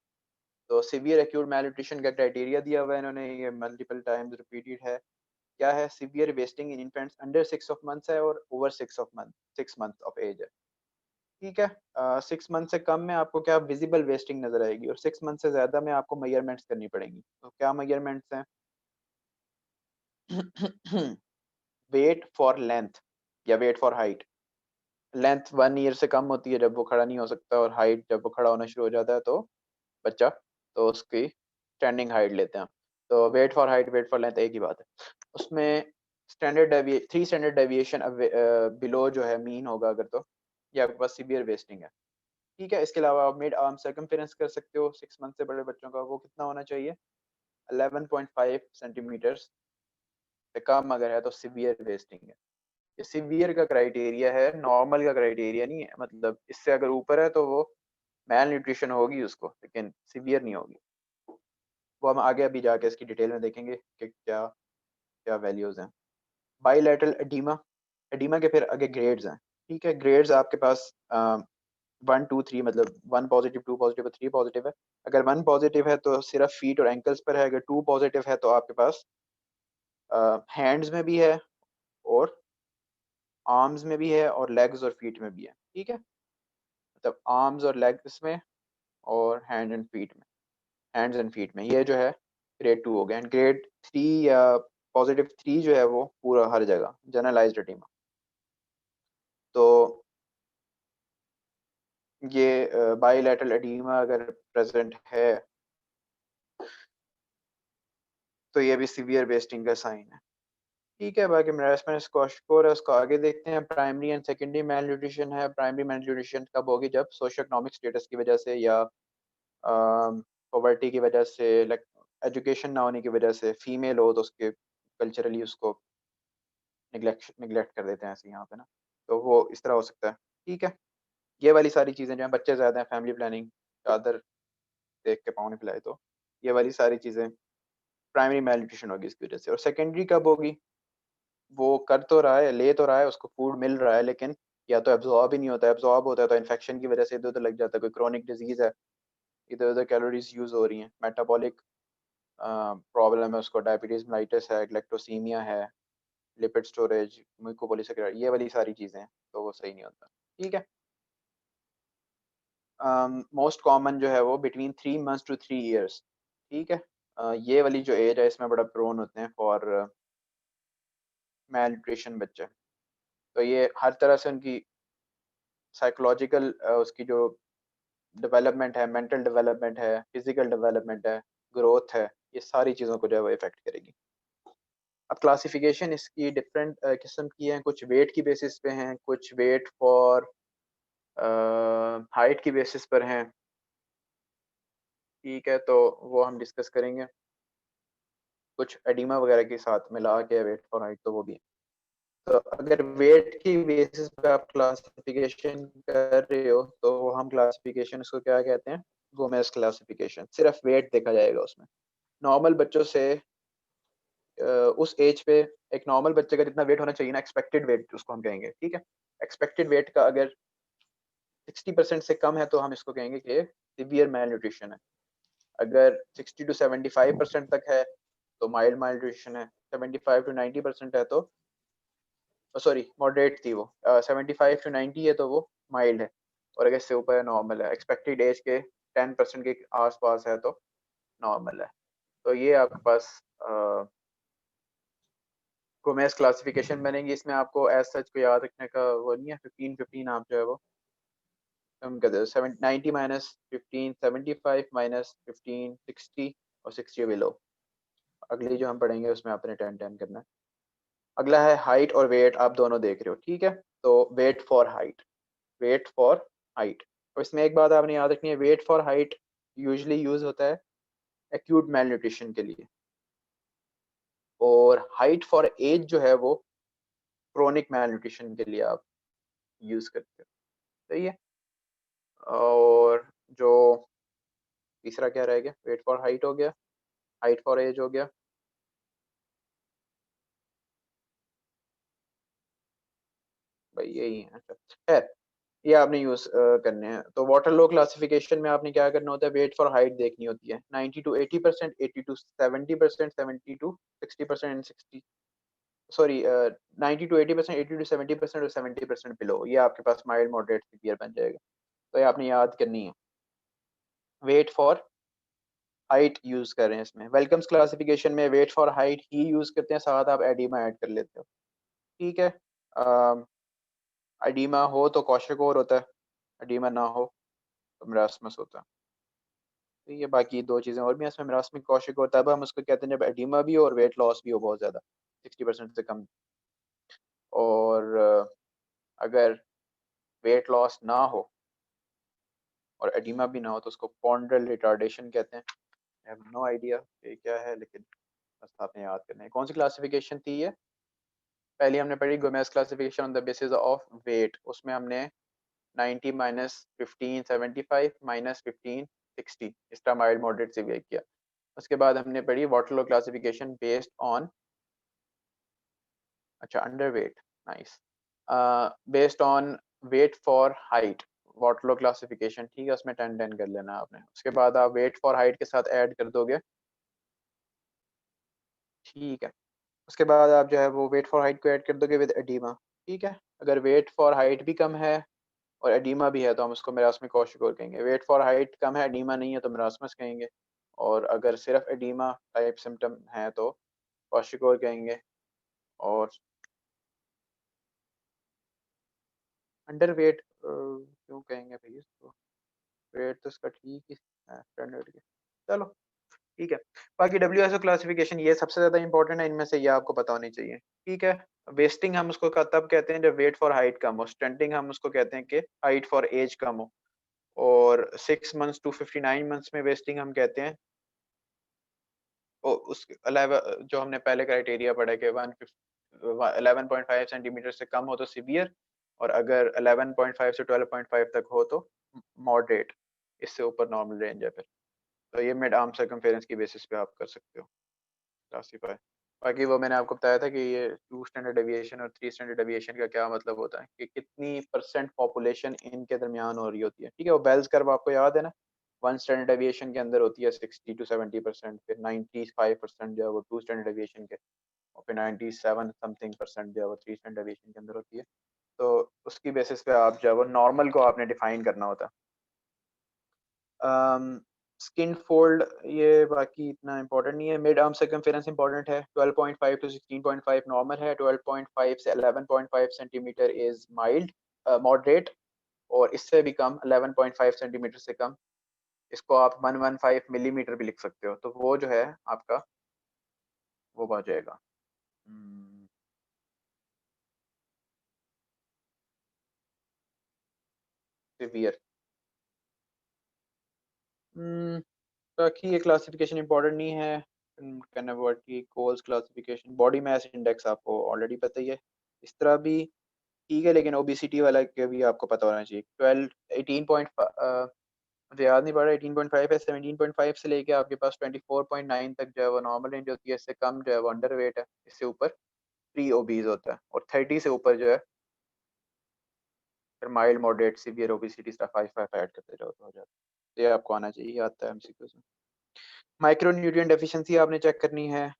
तो सिवियर एक्यूट मैलन्यूट्रिशन का क्राइटेरिया दिया हुआ है इन्होंने, ये मल्टीपल टाइम्स रिपीटेड है। क्या है? Severe wasting in infants under 6 months है और ओवर 6 मंथ ऑफ एज है, ठीक है। 6 मंथ से कम में आपको क्या विजिबल वेस्टिंग नजर आएगी, और 6 मंथ से ज्यादा में आपको मेजरमेंट्स करनी पड़ेंगी। तो क्या मेजरमेंट्स हैं? वेट फॉर लेंथ या weight for height. Length 1 year से कम होती है जब वो खड़ा नहीं हो सकता, और हाइट जब वो खड़ा होना शुरू हो जाता है तो बच्चा, तो उसकी स्टैंडिंग हाइट लेते हैं। तो weight for height, weight for length एक ही बात है। उसमें थ्री स्टैंडर्ड डेविएशन बिलो जो है मीन होगा अगर, तो ये आपके पास सीवियर वेस्टिंग है। ठीक है। इसके अलावा आप मिड आर्म सर्कमफेरेंस कर सकते हो 6 मंथ से बड़े बच्चों का, वो कितना होना चाहिए 11.5 सेंटीमीटर से कम अगर है तो सीवियर वेस्टिंग है। ये सीवियर का क्राइटेरिया है, नॉर्मल का क्राइटेरिया नहीं है। मतलब इससे अगर ऊपर है तो वो मैल न्यूट्रिशन होगी उसको, लेकिन सीवियर नहीं होगी। वो हम आगे अभी जाके इसकी डिटेल में देखेंगे कि क्या क्या वैल्यूज हैं। बाईलैटरल एडीमा, एडीमा के फिर आगे ग्रेड्स हैं। ठीक है, ग्रेड्स आपके पास 1 2 3, मतलब 1 पॉजिटिव 2 पॉजिटिव 3 पॉजिटिव है। अगर 1 पॉजिटिव है तो सिर्फ फीट और एंकल्स पर है, अगर 2 पॉजिटिव है तो आपके पास हैंड्स में भी है और आर्म्स में भी है और लेग्स और फीट में भी है। ठीक है, मतलब आर्म्स और लेग्स में और हैंड एंड फीट में, हैंड्स एंड फीट में, ये जो है ग्रेड 2 हो गया। एंड ग्रेड 3 या पॉजिटिव 3 जो है वो पूरा हर जगह जनरलाइज्ड एडीमा। तो ये बाईलैटरल एडीमा अगर प्रेजेंट है तो ये भी सीवियर वेस्टिंग का साइन है। ठीक है, बाकी मेरास्मस क्वाशकोर है, उसको आगे देखते हैं। Primary and secondary mail nutrition है। प्राइमरी मेल न्यूट्रिशन कब होगी, जब सोशो इकोनॉमिक स्टेटस की वजह से या पॉवर्टी की वजह से, लाइक एजुकेशन ना होने की वजह से फीमेल हो तो उसके कल्चरली उसको निगलेक्ट कर देते हैं ऐसे यहाँ पे ना, तो वो इस तरह हो सकता है। ठीक है, ये वाली सारी चीज़ें जो हैं, बच्चे ज़्यादा हैं, फैमिली प्लानिंग, चादर देख के पाँव नहीं फैलाए, तो ये वाली सारी चीज़ें प्राइमरी मेल न्यूट्रिशन होगी इसकी वजह से। और सेकेंडरी कब होगी, वो कर तो रहा है, ले तो रहा है, उसको फूड मिल रहा है, लेकिन या तो एब्जॉर्ब ही नहीं होता है, एब्जॉर्ब होता है तो इन्फेक्शन की वजह से इधर उधर लग जाता है, कोई क्रोनिक डिजीज है, इधर उधर कैलोरीज यूज हो रही हैं, मेटाबॉलिक प्रॉब्लम है उसको, डायबिटीज मेलाइटिस है, ग्लाइकोसीमिया है, लिपिड स्टोरेज, म्यूकोपॉलीसेकेराइड, ये वाली सारी चीजें हैं, तो वो सही नहीं होता। ठीक है, मोस्ट कॉमन जो है वो बिटवीन 3 मंथ्स टू 3 ईयर्स। ठीक है, ये वाली जो एज है इसमें बड़ा प्रोन होते हैं फॉर मेल न्यूट्रिशन बच्चे। तो ये हर तरह से उनकी साइकोलॉजिकल उसकी जो डेवलपमेंट है, मेंटल डेवलपमेंट है, फिजिकल डेवलपमेंट है, ग्रोथ है, ये सारी चीज़ों को जो है वो इफेक्ट करेगी। अब क्लासिफिकेशन इसकी डिफरेंट किस्म की है, कुछ वेट की बेसिस पे हैं, कुछ वेट फॉर हाइट की बेसिस पर हैं। ठीक है, तो वो हम डिस्कस करेंगे। कुछ एडिमा वगैरह के साथ मिला के वेट फॉर हाइट, तो वो भी है। तो अगर वेट की बेसिस पे आप क्लासिफिकेशन कर रहे हो तो हम क्लासिफिकेशन उसको क्या कहते हैं, गोमेज क्लासिफिकेशन। सिर्फ वेट देखा जाएगा उसमें। नॉर्मल बच्चों से उस एज पे एक नॉर्मल बच्चे का जितना वेट होना चाहिए ना, एक्सपेक्टेड वेट उसको हम कहेंगे। ठीक है, एक्सपेक्टेड वेट का अगर 60% से कम है तो हम इसको कहेंगे कि सिवियर मेल न्यूट्रिशन है। अगर 60 to 75% तक है तो माइल्ड माइल न्यूट्रिशन है। 75 to 90% है तो, सॉरी मॉडरेट थी वो, 75 to 90 है तो वो माइल्ड है, और अगर इससे ऊपर है नॉर्मल है। एक्सपेक्टेड एज के 10% के आसपास है तो नॉर्मल है। तो ये आपके पास गोमेज क्लासिफिकेशन बनेगी। इसमें आपको एज सच को याद रखने का वो नहीं है, 15 आप जो है वो कम कर दो। 90 माइनस 15 75 माइनस 15 60 और 60 बिलो। अगली जो हम पढ़ेंगे उसमें आपने 10 10 करना है। अगला है हाइट और वेट, आप दोनों देख रहे हो। ठीक है, तो weight for height, weight for height. और इसमें एक बात आपने याद रखनी है, weight for height usually use होता है एक्यूट मेल न्यूट्रिशन के लिए, और हाइट फॉर एज जो है वो क्रोनिक मेल न्यूट्रिशन के लिए आप यूज करते हो। सही है। और जो तीसरा क्या रह गया, वेट फॉर हाइट हो गया, हाइट फॉर एज हो गया, भाई यही है। अच्छा खैर, ये आपने यूज करने हैं। तो वाटर लो क्लासिफिकेशन में आपने क्या करना होता है, वेट फॉर हाइट देखनी होती है। 90 to 80%, 80 to 70%, 70 to 60% and 60, sorry 90 to 80%, 80 to 70% और 70% बिलो, ये आपके पास माइल्ड मॉडरेट सीवियर बन जाएगा। तो ये आपने याद करनी है। वेट फॉर हाइट यूज कर रहे हैं इसमें। वेलकम्स क्लासिफिकेशन में वेट फॉर हाइट ही यूज करते हैं, साथ आप एडिमा ऐड कर लेते हो। ठीक है, एडिमा हो तो क्वाशिकोर होता है, एडिमा ना हो तो मेरास्मस होता है। तो ये बाकी दो चीज़ें और भी हैं इसमें। मेरास्मिक क्वाशिक होता है, अब हम उसको कहते हैं जब एडिमा भी हो और वेट लॉस भी हो बहुत ज़्यादा, 60% से कम। और अगर वेट लॉस ना हो और एडिमा भी ना हो तो उसको पॉन्ड्रल रिटार्डेशन कहते हैं। आई हैव नो आइडिया ये क्या है, लेकिन बस आपने याद करना है। कौन सी क्लासिफिकेशन थी ये? पहले हमने पढ़ी Gomez classification on the basis of weight, उसमें हमने 90 माइनस 15 75 माइनस 15 60 इसका माइल्ड मॉडरेट सीवियर किया। उसके बाद हमने पढ़ी वाटरलो क्लासिफिकेशन बेस्ड ऑन, अच्छा under weight, nice, based on weight for height, Waterlow classification, ठीक है, उसमें 10 10 कर लेना आपने। उसके बाद आप वेट फॉर हाइट के साथ ऐड कर दोगे, ठीक है। उसके बाद आप जो है वो वेट फॉर हाइट को ऐड कर दोगे विद एडिमा, ठीक है। अगर वेट फॉर हाइट भी कम है और एडिमा भी है तो हम उसको मेरास्मिक क्वाशियोर कहेंगे। वेट फॉर हाइट कम है, एडिमा नहीं है तो मेरास्मस कहेंगे। और अगर सिर्फ एडिमा टाइप सिम्टम है तो क्वाशियोर कहेंगे। और अंडर वेट क्यों कहेंगे भाई इसको, वेट तो इसका ठीक ही है स्टैंडर्ड के। चलो ठीक है। बाकी WHO क्लासिफिकेशन ये सबसे ज्यादा इंपॉर्टेंट है, इनमें से ये आपको पता होनी चाहिए, ठीक है। वेस्टिंग हम उसको तब कहते हैं जब वेट फॉर हाइट कम हो, स्टंटिंग हम उसको कहते हैं कि हाइट फॉर एज कम हो। और 6 मंथ्स टू 59 मंथ्स में वेस्टिंग हम कहते हैं। और उसके अलावा जो हमने पहले क्राइटेरिया पढ़ा कि 11.5 सेंटीमीटर से कम हो तो सीवियर, और अगर 11.5 से 12.5 तक हो तो मॉडरेट, इससे ऊपर नॉर्मल रेंज है फिर। तो ये मिड आर्म सर्कमफेरेंस की बेसिस पे आप कर सकते हो क्लासीफाई। बाकी वो मैंने आपको बताया था कि ये 2 स्टैंडर्ड डेविएशन और 3 स्टैंडर्ड डेविएशन का क्या मतलब होता है, कि कितनी परसेंट पॉपुलेशन इनके दरमियान हो रही होती है, ठीक है। वो बेल्स कर्व आपको याद है ना, 1 स्टैंडर्ड डेविएशन के अंदर होती है 60 to 70%, फिर 95% जो है वो 2 स्टैंडर्ड डेविएशन के, और फिर 97 समथिंग परसेंट जो है वो 3 स्टैंडर्ड डेविएशन के अंदर होती है। तो उसकी बेसिस पे आप जो है वो नॉर्मल को आपने डिफाइन करना होता है। स्किन फोल्ड ये बाकी इतना इंपॉर्टेंट नहीं है। मिड आर्म सर्कमफेरेंस इंपॉर्टेंट है, 12.5 टू 16.5 नॉर्मल है, 12.5 से 11.5 सेंटीमीटर इज माइल्ड मॉडरेट, और इससे भी कम 11.5 सेंटीमीटर से कम, इसको आप 115 मिलीमीटर भी लिख सकते हो, तो वो जो है आपका वो आ जाएगा सिवियर। बाकी ये क्लासिफिकेशन इंपॉर्टेंट नहीं है। कैनावर्ट की Cole's classification, body mass index आपको ऑलरेडी पता ही है। इस तरह भी ठीक है, लेकिन ओबेसिटी वाला के भी आपको पता होना चाहिए। 12 18 पॉइंट मुझे याद नहीं पड़ रहा, 18.5 है, 17.5 से लेके आपके पास 24.9 तक जो है वो नॉर्मल रेंज होती है। इससे कम जो है वो अंडर वेट है, इससे ऊपर प्री ओबीज होता है, और 30 से ऊपर जो है फिर mild moderate severe obesity stuff 5 add करते जाओ तो हो जाता है। तो ये आपको आना चाहिए, आता है एमसीक्यू में। माइक्रो न्यूट्रिएंट डेफिशिएंसी आपने चेक करनी है।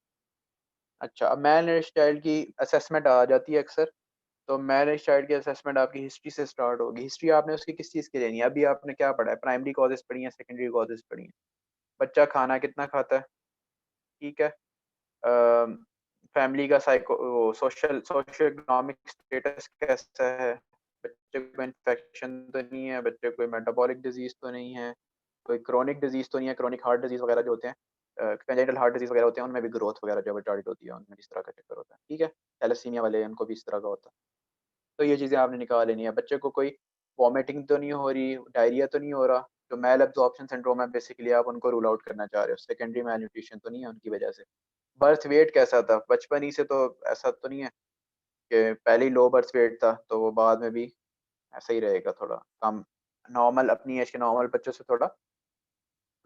अच्छा, अब मैल नरिश चाइल्ड की असेसमेंट आ जाती है अक्सर। तो मैल नरिश चाइल्ड की असेसमेंट आपकी हिस्ट्री से स्टार्ट होगी। हिस्ट्री आपने उसकी किस चीज़ की लेनी है? अभी आपने क्या पढ़ा है? प्राइमरी कॉजेज पढ़ी है, सेकेंडरी कॉजेज पढ़ी है। बच्चा खाना कितना खाता है, ठीक है। फैमिली का psycho social socio economic status कैसा है, बच्चे को इन्फेक्शन तो नहीं है, बच्चे को कोई मेटाबॉलिक डिजीज तो नहीं है, कोई क्रोनिक डिजीज तो नहीं है, क्रोनिक हार्ट डिजीज वगैरह जो होते हैं, कंजेनिटल हार्ट डिजीज वगैरह होते हैं, उनमें भी ग्रोथ वगैरह जो रिटार्डेड होती है, उनमें इस तरह का चक्कर होता है, ठीक है। थैलेसीमिया वाले उनको भी इस तरह का होता है। तो ये चीज़ें आपने निकाल लेनी है। बच्चे को कोई वॉमिटिंग तो नहीं हो रही, डायरिया तो नहीं हो रहा, जो मैल एब्जॉर्प्शन सिंड्रोम है बेसिकली आप उनको रूल आउट करना चाह रहे हो, सेकेंडरी मैल न्यूट्रिशन तो नहीं है उनकी वजह से। बर्थ वेट कैसा था बचपन ही से, तो ऐसा तो नहीं है कि पहले ही लो बर्थ वेट था तो वो बाद में भी ऐसा ही रहेगा, थोड़ा कम नॉर्मल, अपनी एज के नॉर्मल बच्चों से थोड़ा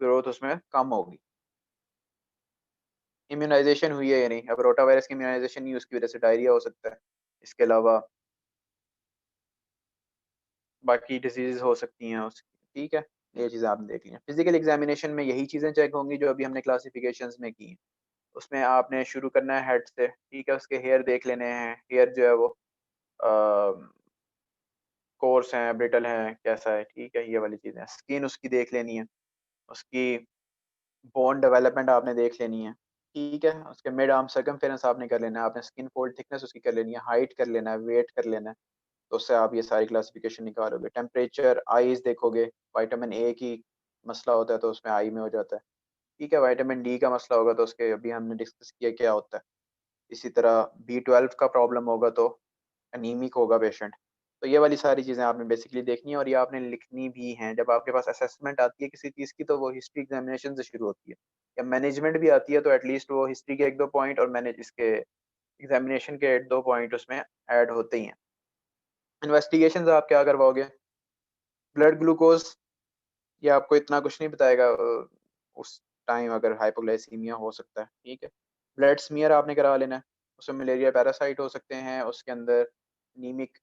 ग्रोथ उसमें कम होगी। इम्यूनाइजेशन हुई है या नहीं, अब रोटा वायरस की इम्यूनाइजेशन नहीं, उसकी वजह से डायरिया हो सकता है। इसके अलावा बाकी डिजीज हो सकती हैं उसकी, ठीक है। ये चीज़ें आपने देख ली हैं। फिजिकल एग्जामिनेशन में यही चीज़ें चेक होंगी जो अभी हमने क्लासिफिकेशंस में की हैं। उसमें आपने शुरू करना है हेड से, ठीक है। उसके हेयर देख लेने हैं, हेयर जो है वो कोर्स हैं, ब्रिटल हैं, कैसा है, ठीक है। ये वाली चीज़ें, स्किन उसकी देख लेनी है, उसकी बोन डेवलपमेंट आपने देख लेनी है, ठीक है। उसके मिड आर्म सर्कमफेरेंस आपने कर लेना है, आपने स्किन फोल्ड थिकनेस उसकी कर लेनी है, हाइट कर लेना है, वेट कर लेना है। तो उससे आप ये सारी क्लासिफिकेशन निकालोगे। टेम्परेचर, आईज देखोगे, विटामिन ए की मसला होता है तो उसमें आई में हो जाता है, ठीक है। विटामिन डी का मसला होगा तो उसके अभी हमने डिस्कस किया क्या होता है। इसी तरह B12 का प्रॉब्लम होगा तो एनीमिक होगा पेशेंट, तो ये वाली सारी चीज़ें आपने बेसिकली देखनी है और ये आपने लिखनी भी हैं। जब आपके पास असेसमेंट आती है किसी चीज़ की तो वो हिस्ट्री एग्जामिनेशन से शुरू होती है, या मैनेजमेंट भी आती है तो एटलीस्ट वो हिस्ट्री के 1-2 पॉइंट और मैनेज इसके एग्जामिनेशन के 1-2 पॉइंट उसमें ऐड होते ही हैं। इन्वेस्टिगेशंस आप क्या करवाओगे? ब्लड ग्लूकोज, ये आपको इतना कुछ नहीं बताएगा उस टाइम अगर हाइपोग्लाइसीमिया हो सकता है, ठीक है। ब्लड स्मीयर आपने करा लेना है, उसमें मलेरिया पैरासाइट हो सकते हैं, उसके अंदर नीमिक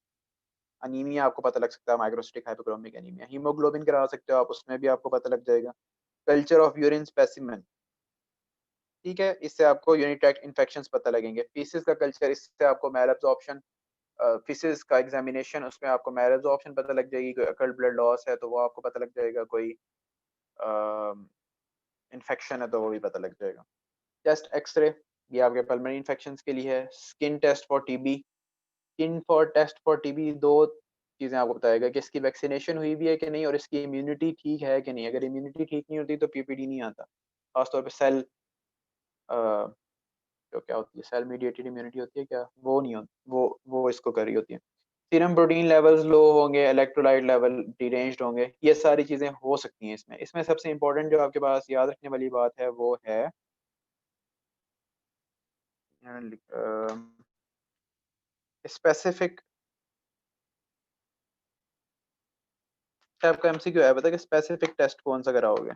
अनीमिया आपको पता लग सकता है, माइक्रोस्टिक हाइपोक्रोमिक एनीमिया। हीमोग्लोबिन करा सकते हो आप, उसमें भी आपको पता लग जाएगा। कल्चर ऑफ यूरिन स्पेसिमेन, ठीक है, इससे आपको यूरिन ट्रैक्ट इन्फेक्शंस पता लगेंगे। फीसिस का कल्चर, इससे आपको मैल एब्जॉर्प्शन, फीसिस का एग्जामिनेशन, उसमें आपको मैल एब्जॉर्प्शन पता लग जाएगी। कोई अकल्ट ब्लड लॉस है तो वो आपको पता लग जाएगा, कोई इन्फेक्शन है तो वो भी पता लग जाएगा। चेस्ट एक्सरे, ये आपके पल्मोनरी इन्फेक्शंस के लिए है। Skin test for TB, skin for test for TB दो चीज़ें आपको बताएगा कि इसकी वैक्सीनेशन हुई भी है कि नहीं और इसकी इम्यूनिटी ठीक है कि नहीं। अगर इम्यूनिटी ठीक नहीं होती तो पीपीडी नहीं आता। खासतौर पे सेल जो क्या होती है, सेल मीडिएटेड इम्यूनिटी होती है क्या, वो नहीं होती, वो इसको कर रही होती है। सीरम प्रोटीन लेवल्स लो होंगे, इलेक्ट्रोलाइट लेवल डिरेंज्ड होंगे, ये सारी चीज़ें हो सकती हैं इसमें। इसमें सबसे इम्पोर्टेंट जो आपके पास याद रखने वाली बात है वो है स्पेसिफिक। आपका एमसीक्यू है, बता कि स्पेसिफिक टेस्ट कौन सा कराओगे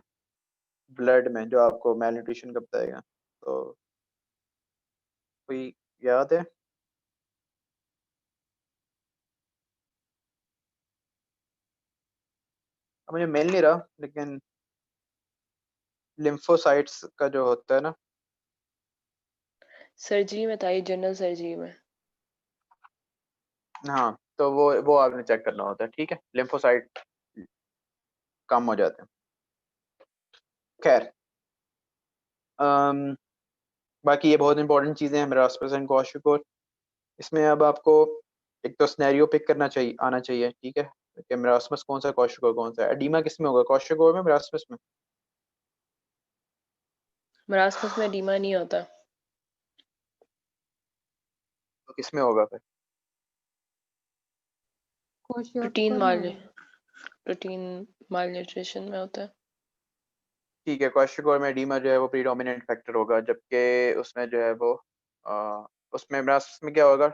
ब्लड में जो आपको मेल न्यूट्रिशन का बताएगा, तो कोई याद है? अब मुझे मिल नहीं रहा, लेकिन लिम्फोसाइट्स का जो होता है ना, सर्जरी में था ये, जनरल सर्जरी में। हाँ, तो वो आपने चेक करना होता है, ठीक है। लिम्फोसाइट कम हो जाते हैं। खैर, अम, बाकी ये बहुत इंपॉर्टेंट चीज़ें हैं मेरा एंड क्वाशियोकोर। इसमें अब आपको एक तो सिनेरियो पिक करना चाहिए, आना चाहिए, ठीक है, कि मेरास्मस कौन सा, क्वाशियोकोर कौन सा है। एडीमा किस में होगा, क्वाशियोकोर में, मेरास्मस में? मरासमस में एडीमा नहीं होता। तो किस में होगा फिर? प्रोटीन क्वाशियोकोर में माल होगा। प्रोटीन माल न्यूट्रिशन में होता है। ठीक है, क्वाशियोकोर में एडीमा जो है वो प्रीडोमिनेंट फैक्टर होगा, जबकि उसमें जो है वो उसमें मेरास्मस में क्या होगा,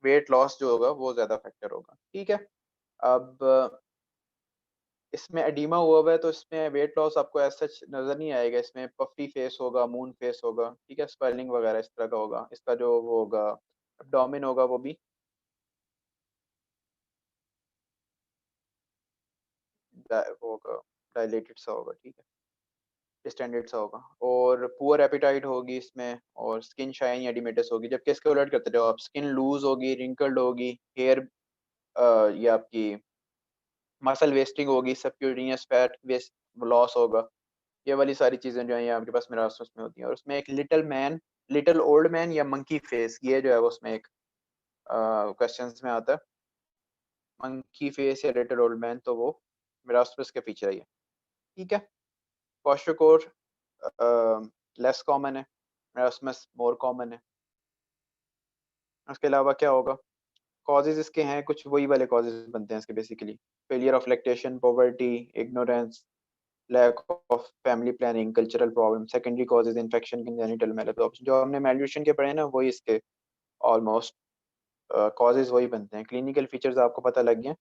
वेट लॉस जो होगा वो ज्यादा फैक्टर होगा, ठीक है। अब इसमें एडीमा हुआ हुआ है तो इसमें वेट लॉस आपको ऐसा नजर नहीं आएगा। इसमें पफी फेस होगा, मून फेस होगा, ठीक है, स्वेलिंग वगैरह इस तरह का होगा। इसका जो वो होगा एब्डोमेन होगा वो भी वो होगा, डायलेटेड सा होगा, ठीक है, डिस्टेंडेड सा होगा। और पुअर एपिटाइट होगी इसमें, और स्किन शाइन या डिमेटस होगी। जबकि इसके उलट करते जाओ आप, स्किन लूज होगी, रिंकल्ड होगी, हेयर ये आपकी मसल वेस्टिंग होगी, सबक्यूटेनियस फैट वेस्ट लॉस होगा। ये वाली सारी चीजें जो है ये आपके पास मेरास्मस में होती हैं। और उसमें एक little man, little old man या मंकी फेस, ये जो है वो उसमें एक क्वेश्चंस में आता है। मंकी फेस या लिटिल ओल्ड मैन, तो वो मेरास्मस के फीचर है ये, ठीक है। क्वाशियोकोर लेस कॉमन है, मेरास्मस मोर कॉमन है। उसके अलावा क्या होगा, कॉजेज इसके हैं कुछ वही वाले कॉजेज बनते हैं इसके basically. Failure of lactation, poverty, ignorance, lack of family planning, cultural problem. Secondary causes infection, congenital malabsorption, जो हमने मेल्यूट्रिशन के पढ़े हैं ना वही इसके ऑलमोस्ट कॉजेज वही बनते हैं। क्लिनिकल फीचर्स आपको पता लग गए।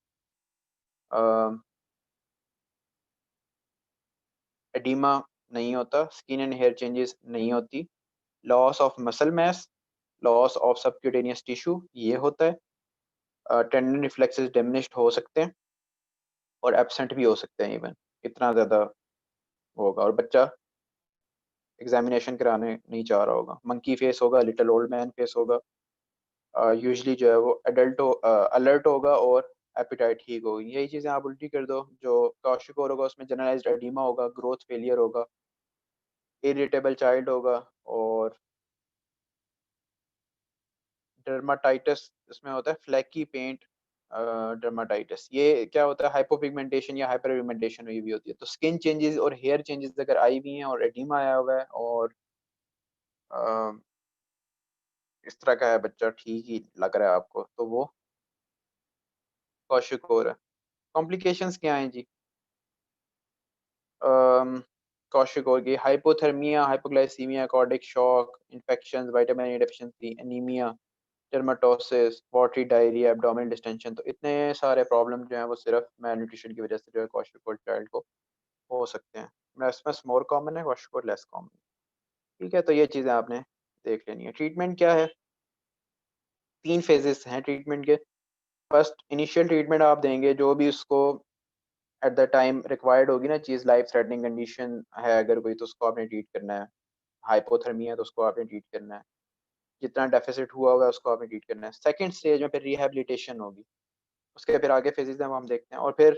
एडिमा नहीं होता, स्किन एंड हेयर चेंजेस नहीं होती, loss of muscle mass, loss of subcutaneous tissue ये होता है। टेंडन रिफ्लेक्सेस डिमिनिश्ड हो सकते हैं और एब्सेंट भी हो सकते हैं इवन, इतना ज़्यादा होगा। और बच्चा एग्जामिनेशन कराने नहीं चाह रहा होगा। मंकी फेस होगा, लिटिल ओल्ड मैन फेस होगा। यूजली जो है वो एडल्ट अलर्ट होगा और एपिटाइट ठीक होगी। यही चीज़ें आप उल्टी कर दो। जो क्वाशियोकोर होगा उसमें जनरलाइज्ड एडिमा होगा, ग्रोथ फेलियर होगा, इरिटेबल चाइल्ड होगा, और डर्माटाइटिस इसमें होता है, फ्लैकी पेंट डर्माटाइटिस। ये क्या होता है, हाइपोपिगमेंटेशन या हाइपर पिगमेंटेशन हुई भी होती है। तो स्किन चेंजेस और हेयर चेंजेस अगर आई हुई हैं और एडिमा आया हुआ है और अ, इस तरह का है बच्चा, ठीक ही लग रहा है आपको, तो वो क्वाशिकोर है। कॉम्प्लिकेशंस क्या हैं जी? क्वाशिकोर की hypothermia, hypoglycaemia, cardiac shock, infections, vitamin A deficiency, anaemia, dermatosis, watery diarrhoea, abdominal distension. तो इतने सारे प्रॉब्लम जो हैं वो सिर्फ मैल न्यूट्रिशन की वजह से जो है क्वाशिकोर चाइल्ड को हो सकते हैं। मरासमस मोर कॉमन है, क्वाशिकोर लेस कॉमन। ठीक है, तो ये चीज़ें आपने देख लेनी है। ट्रीटमेंट क्या है? 3 फेजेस हैं ट्रीटमेंट के। फर्स्ट इनिशियल ट्रीटमेंट आप देंगे, जो भी उसको एट द टाइम रिक्वायर्ड होगी ना चीज़, लाइफ थ्रेटनिंग कंडीशन है अगर कोई, तो उसको आपने ट्रीट करना है। हाइपोथर्मिया है तो उसको आपने ट्रीट करना है। जितना डेफिसिट हुआ हुआ है उसको आपने ट्रीट करना है। सेकंड स्टेज में फिर रिहैबिलिटेशन होगी। उसके फिर आगे फेजेस हैं वो हम देखते हैं। और फिर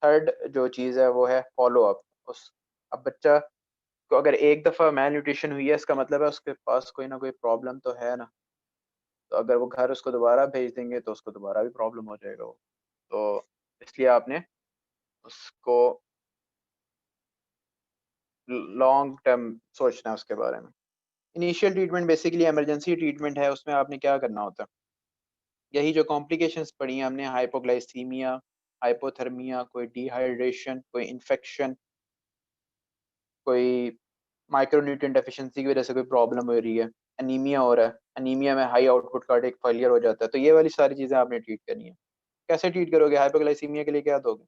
थर्ड जो चीज़ है वो है फॉलो अप। उस अब बच्चा को अगर एक दफ़ा मैल न्यूट्रिशन हुई है, इसका मतलब है उसके पास कोई ना कोई प्रॉब्लम तो है ना। तो अगर वो घर उसको दोबारा भेज देंगे तो उसको दोबारा भी प्रॉब्लम हो जाएगा वो। तो इसलिए आपने उसको लॉन्ग टर्म सोचना है उसके बारे में। Initial treatment basically emergency treatment है। उसमें आपने क्या करना होता है, यही जो कॉम्प्लिकेशंस पढ़ी हैं हमने, हाइपोग्लाइसीमिया, हाइपोथर्मिया, कोई डिहाइड्रेशन, कोई इन्फेक्शन, कोई माइक्रोन्यूट्रिएंट डेफिशिएंसी की वजह से कोई प्रॉब्लम हो रही है, एनीमिया हो रहा है, एनीमिया में हाई आउटपुट कार्डियक फेलियर हो जाता है, तो ये वाली सारी चीज़ें आपने ट्रीट करनी है। कैसे ट्रीट करोगे? हाइपोग्लाइसीमिया के लिए क्या दोगे?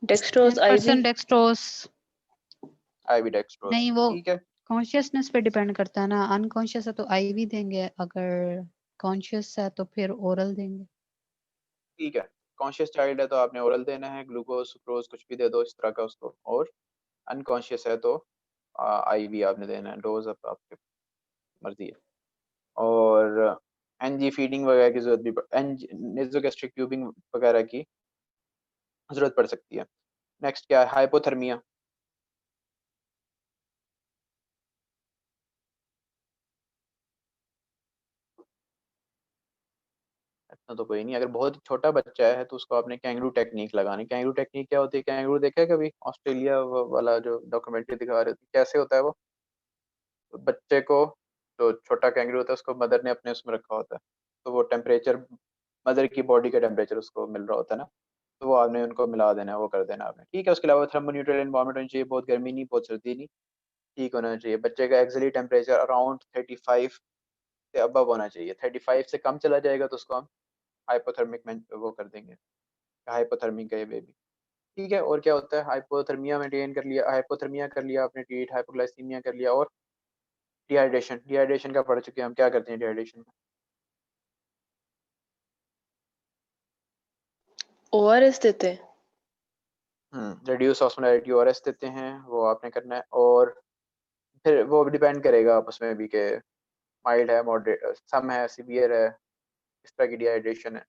Dextrose IV. 10% dextrose. IV dextrose. नहीं, वो ठीक है, कॉन्शियसनेस पे डिपेंड करता है ना। अनकॉन्शियस है तो आईवी देंगे, अगर कॉन्शियस है तो फिर ओरल देंगे। ठीक है। कॉन्शियस चाइल्ड है तो आपने ओरल देना है, ग्लूकोज सुक्रोज कुछ भी दे दो इस तरह का उसको। और अनकॉन्शियस है तो आईवी आपने देना है। डोज अब आपकी मर्जी है। और एनजी फीडिंग वगैरह की जरूरत भी नेज़ोगैस्ट्रिक ट्यूबिंग वगैरह की जरूरत पड़ सकती है। नेक्स्ट क्या है? हाइपोथर्मिया। इतना तो कोई नहीं। अगर बहुत छोटा बच्चा है तो उसको आपने कैंगरू टेक्निक लगानी। कैंगरू टेक्निक क्या होती है? कैंगरू देखा है कभी? ऑस्ट्रेलिया वाला जो डॉक्यूमेंट्री दिखा रहे थे, कैसे होता है वो? तो बच्चे को, जो छोटा कैंगरू होता है उसको मदर ने अपने उसमें रखा होता है, तो वो टेम्परेचर, मदर की बॉडी का टेम्परेचर उसको मिल रहा होता है ना, तो वो आपने उनको मिला देना है, वो कर देना आपने। ठीक है। उसके अलावा थर्मोन्यूट्रल एनवायरनमेंट होनी चाहिए, बहुत गर्मी नहीं बहुत सर्दी नहीं, ठीक होना चाहिए। बच्चे का एक्सली टेम्परेचर अराउंड 35 से अबव होना चाहिए। 35 से कम चला जाएगा तो उसको हम हाइपोथर्मिक में वो कर देंगे, हाइपोथर्मिक है ये बेबी। ठीक है। और क्या होता है? हाइपोथर्मिया मेंटेन कर लिया, हाइपोथर्मिया कर लिया आपने ट्रीट, हाइपोग्लाइसीमिया कर लिया। और डिहाइड्रेशन, डिहाइड्रेशन का पढ़ चुके हैं हम, क्या करते हैं डिहाइड्रेशन में? ओआरएस देते हैं। रिड्यूस ऑस्मोलैरिटी ओआरएस देते हैं, वो आपने करना है। और फिर वो डिपेंड करेगा आपस में भी कि माइल्ड है, मॉडरेट, सम है, सीवियर है, इस तरह की डिहाइड्रेशन है,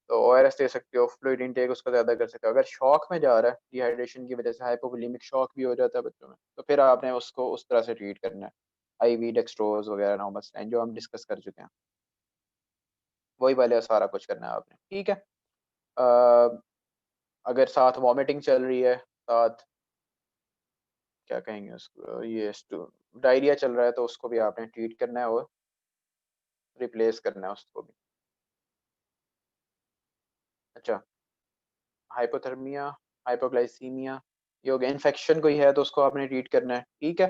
तो ओआरएस दे सकते हो। फ्लूइड इनटेक उसका ज़्यादा कर सकते हो। अगर शॉक में जा रहा है डिहाइड्रेशन की वजह से, हाइपोवोलेमिक शॉक भी हो जाता है बच्चों में, तो फिर आपने उसको उस तरह से ट्रीट करना है। आईवी डेक्सट्रोज वगैरह नॉर्मल स्टैंड जो हम डिस्कस कर चुके हैं, वही वाले सारा कुछ करना है आपने। ठीक है। अगर साथ वॉमिटिंग चल रही है, साथ क्या कहेंगे उसको, ये डायरिया चल रहा है, तो उसको भी आपने ट्रीट करना है और रिप्लेस करना है उसको भी। अच्छा, हाइपोथर्मिया, हाइपोग्लाइसीमिया, ये हो गया। इन्फेक्शन कोई है तो उसको आपने ट्रीट करना है। ठीक है।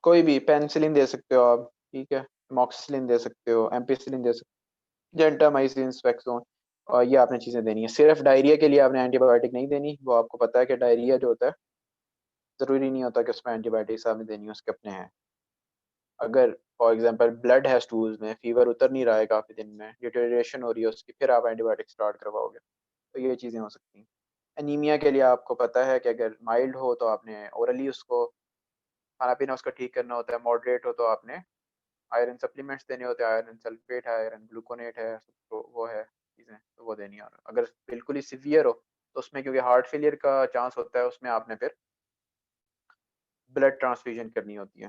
कोई भी पेनिसिलिन दे सकते हो आप, ठीक है, मॉक्सिलिन दे सकते हो, एम्पिसिलिन दे सकते हो, जेंटामाइसिन, स्पेक्सोन, और ये आपने चीज़ें देनी है। सिर्फ डायरिया के लिए आपने एंटीबायोटिक नहीं देनी। वो आपको पता है कि डायरिया जो होता है ज़रूरी नहीं होता कि उसमें एंटीबायोटिक्स आपने देनी है, उसके अपने हैं। अगर फॉर एग्जांपल ब्लड है स्टूल्स में, फीवर उतर नहीं रहा है काफ़ी दिन में, डिटेरियोरेशन हो रही है उसकी, फिर आप एंटीबायोटिक स्टार्ट करवाओगे, तो ये चीज़ें हो सकती हैं। एनीमिया के लिए आपको पता है कि अगर माइल्ड हो तो आपने ओरली उसको खाना पीना उसका ठीक करना होता है, मॉडरेट हो तो आपने आयरन सप्लीमेंट्स देने होते हैं, आयरन सल्फेट है, आयरन ग्लूकोनेट है, तो वो है चीज़ें, तो वो देनी है। अगर बिल्कुल ही सीवियर हो तो उसमें, क्योंकि हार्ट फेलियर का चांस होता है, उसमें आपने फिर ब्लड ट्रांसफ्यूजन करनी होती है।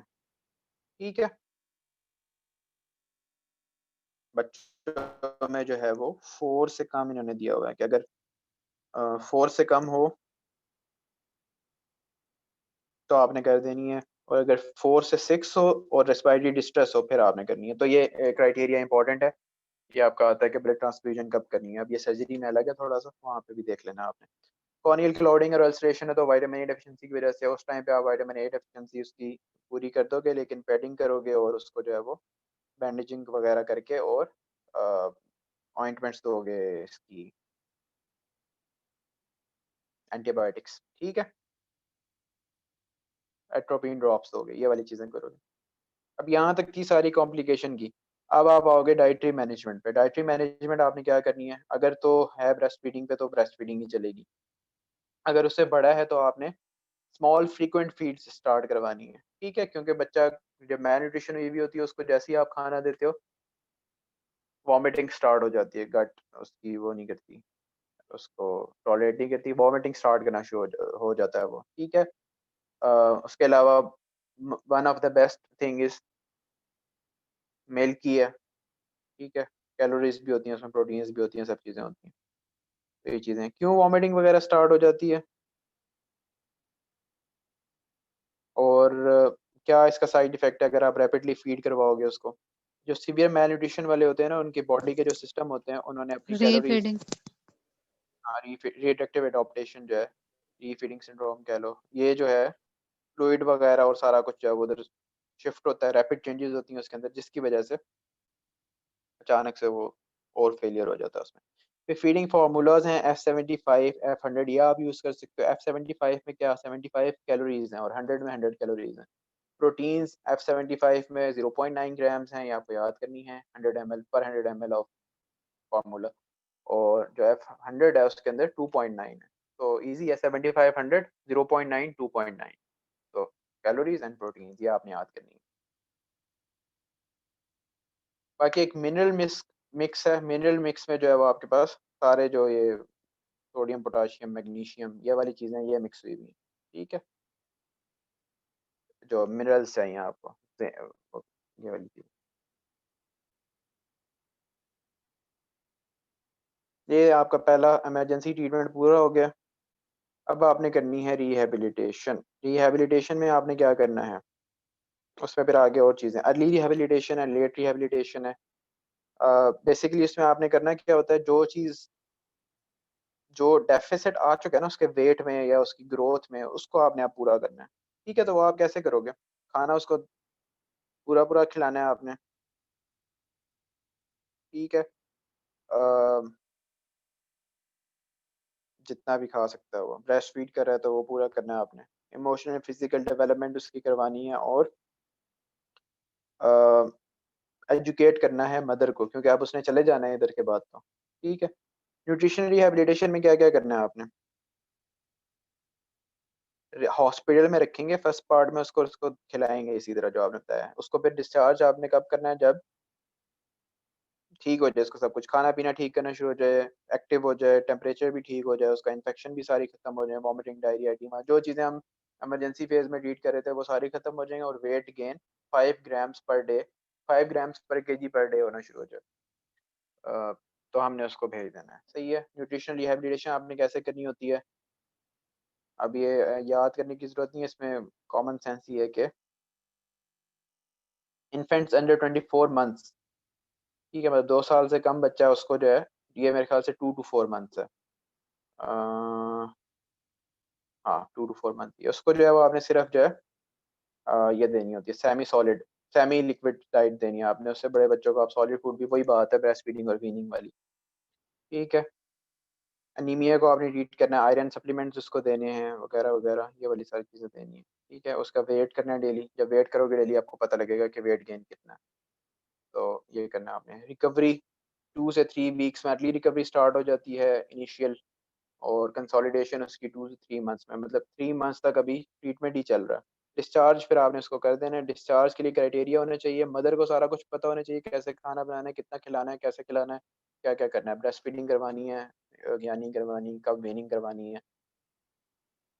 ठीक है। बच्चों में जो है वो 4 से कम इन्होंने दिया हुआ है कि अगर 4 से कम हो तो आपने कर देनी है। और अगर 4 से 6 हो और रेस्पिरेटरी डिस्ट्रेस हो फिर आपने करनी है। तो ये क्राइटेरिया इंपॉर्टेंट है। ये आपका आता है कि ब्लड ट्रांसफ्यूजन कब करनी है। अब ये सर्जरी में अलग है थोड़ा सा, वहाँ पे भी देख लेना आपने। कॉर्नियल क्लाउडिंग और अल्सरेशन है तो विटामिन ए डेफिशिएंसी की वजह से उस टाइम पे आप विटामिन ए डेफिशिएंसी उसकी पूरी कर दोगे, लेकिन पैडिंग करोगे और उसको जो है वो बैंडेजिंग वगैरह करके और ऑइंटमेंट्स दोगे इसकी, एंटीबायोटिक्स, ठीक है, एट्रोपिन ड्रॉप्स दोगे, ये वाली चीज़ें करोगे। अब यहाँ तक की सारी कॉम्प्लिकेशन की। अब आप आओगे डाइटरी मैनेजमेंट पे। डाइटरी मैनेजमेंट आपने क्या करनी है, अगर तो है ब्रेस्ट फीडिंग पे तो ब्रेस्ट फीडिंग ही चलेगी, अगर उससे बड़ा है तो आपने स्मॉल फ्रीक्वेंट फीड्स स्टार्ट करवानी है, ठीक है, क्योंकि बच्चा जब मैल न्यूट्रिशन हुई भी होती है उसको जैसे ही आप खाना देते हो वॉमिटिंग स्टार्ट हो जाती है, गट उसकी वो नहीं करती, उसको टॉलरेट नहीं करती, वॉमिटिंग स्टार्ट करना शुरू हो जाता है वो, ठीक है। उसके अलावा one of the best thing is milk ही है, ठीक है, कैलोरीज भी होती हैं उसमें, प्रोटीन्स भी होती हैं, सब चीज़ें होती हैं। तो ये चीज़ें क्यों वॉमिटिंग वगैरह स्टार्ट हो जाती है और क्या इसका साइड इफेक्ट है अगर आप रैपिडली फीड करवाओगे उसको। जो सीवियर मैल न्यूट्रिशन वाले होते हैं ना, उनकी बॉडी के जो सिस्टम होते हैं उन्होंने अपनी कैलोरीज, रीफीडिंग। रीएडक्टिव एडॉप्टेशन जो है, रीफीडिंग सिंड्रोम कह लो, ये जो है फ्लूइड वगैरह और सारा कुछ जो है वो उधर शिफ्ट होता है, रैपिड चेंजेस होती हैं उसके अंदर, जिसकी वजह से अचानक से वो और फेलियर हो जाता है उसमें। फिर फीडिंग फार्मूलाज हैं F75 F100, ये आप यूज़ कर सकते हो। F75 में क्या 75 कैलोरीज हैं और 100 में 100 कैलोरीज हैं। प्रोटीन्स F75 में 0.9 ग्राम्स हैं, ये आपको याद करनी है 100 ml पर 100 ml ऑफ फार्मूला, और जो F100 है उसके अंदर 2.9 है। तो इजी है, 75 100 0.9 2.9, तो कैलोरीज एंड प्रोटीन्स ये आपने याद करनी है। बाकी एक मिनरल मिक्स है, मिनरल मिक्स में जो है वो आपके पास सारे जो ये सोडियम पोटाशियम मैग्नीशियम ये वाली चीज़ें ये मिक्स हुई हुई हैं, ठीक है, जो मिनरल्स चाहिए आपको ये वाली चीज़। ये आपका पहला इमरजेंसी ट्रीटमेंट पूरा हो गया। अब आपने करनी है रिहैबिलिटेशन। रिहैबिलिटेशन में आपने क्या करना है, उसमें फिर आगे और चीज़ें, अर्ली रिहैबिलिटेशन है, लेट रिहैबिलिटेशन है। बेसिकली इसमें आपने करना क्या होता है, जो चीज़ जो डेफिसिट आ चुका है ना उसके वेट में या उसकी ग्रोथ में, उसको आपने आप पूरा करना है, ठीक है। तो वो आप कैसे करोगे, खाना उसको पूरा पूरा खिलाना है आपने, ठीक है, जितना भी खा सकता है वो, ब्रेस्ट फीड कर रहा है तो वो पूरा करना है आपने। इमोशनल फिजिकल डेवलपमेंट उसकी करवानी है और एजुकेट करना है मदर को, क्योंकि आप उसने चले जाना है इधर के बाद तो, ठीक है। न्यूट्रिशन रिहैबिलिटेशन में क्या क्या करना है आपने, हॉस्पिटल में रखेंगे फर्स्ट पार्ट में उसको उसको खिलाएंगे इसी तरह जो आपने बताया है, उसको फिर डिस्चार्ज आपने कब करना है, जब ठीक हो जाए, उसको सब कुछ खाना पीना ठीक करना शुरू हो जाए, एक्टिव हो जाए, टेम्परेचर भी ठीक हो जाए, उसका इन्फेक्शन भी सारी खत्म हो जाए, वॉमिटिंग डायरिया एडिमा जो चीज़ें हम इमरजेंसी फेज में ट्रीट कर रहे थे वो सारी खत्म हो जाएंगे, और weight gain 5 grams per day, 5 grams पर केजी पर डे होना शुरू हो जाए। तो हमने उसको भेज देना है, सही है। न्यूट्रिशनल रिहैबिलिटेशन आपने कैसे करनी होती है, अब ये याद करने की ज़रूरत नहीं है, इसमें कॉमन सेंस ही है कि इन्फेंट्स अंडर 24 मंथ्स, ठीक है, मतलब 2 साल से कम बच्चा है उसको जो है, ये मेरे ख्याल से 2 to 4 मंथ्स है, हाँ 2 to 4 मंथ, उसको जो है वो आपने सिर्फ जो है ये देनी होती है semi solid, semi liquid diet देनी है आपने। उससे बड़े बच्चों को आप सॉलिड फूड भी, वही बात है ब्रेस्ट फीडिंग और वीनिंग वाली, ठीक है। एनीमिया को आपने ट्रीट करना है, आयरन सप्लीमेंट्स उसको देने हैं वगैरह वगैरह, ये वाली सारी चीज़ें देनी है, ठीक है। उसका वेट करना है डेली, जब वेट करोगे डेली आपको पता लगेगा कि वेट गेन कितना है, तो ये करना है आपने। रिकवरी 2 से 3 वीक्स में अर्ली रिकवरी स्टार्ट हो जाती है इनिशियल, और कंसोलिडेशन उसकी 2 से 3 मंथ्स में, मतलब 3 मंथ्स तक अभी ट्रीटमेंट ही चल रहा है। डिस्चार्ज फिर आपने उसको कर देना है। डिस्चार्ज के लिए क्राइटेरिया होने चाहिए, मदर को सारा कुछ पता होना चाहिए, कैसे खाना बनाना है, कितना खिलाना है, कैसे खिलाना है, क्या क्या करना है, ब्रेस्ट फीडिंग करवानी है या नहीं करवानी, कब वेनिंग करवानी है,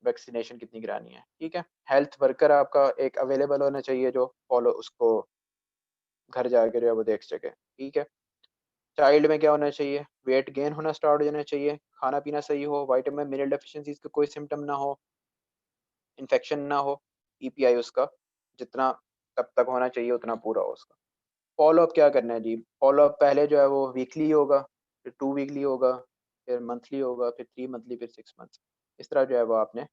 वैक्सीनेशन कितनी करानी है, ठीक है। हेल्थ वर्कर आपका एक अवेलेबल होना चाहिए जो फॉलो उसको घर जाकर जो है वो देख सके, ठीक है। चाइल्ड में क्या होना चाहिए, वेट गेन होना स्टार्ट हो जाना चाहिए, खाना पीना सही हो, विटामिन मिनरल डेफिशिएंसीज का कोई सिम्टम ना हो, इन्फेक्शन ना हो, ईपीआई उसका जितना तब तक होना चाहिए उतना पूरा हो उसका। फॉलो अप क्या करना है जी, फॉलो अप पहले जो है वो वीकली होगा, फिर 2 वीकली होगा, फिर मंथली होगा, फिर 3 मंथली, फिर 6 मंथ्स। इस तरह जो है वो आपने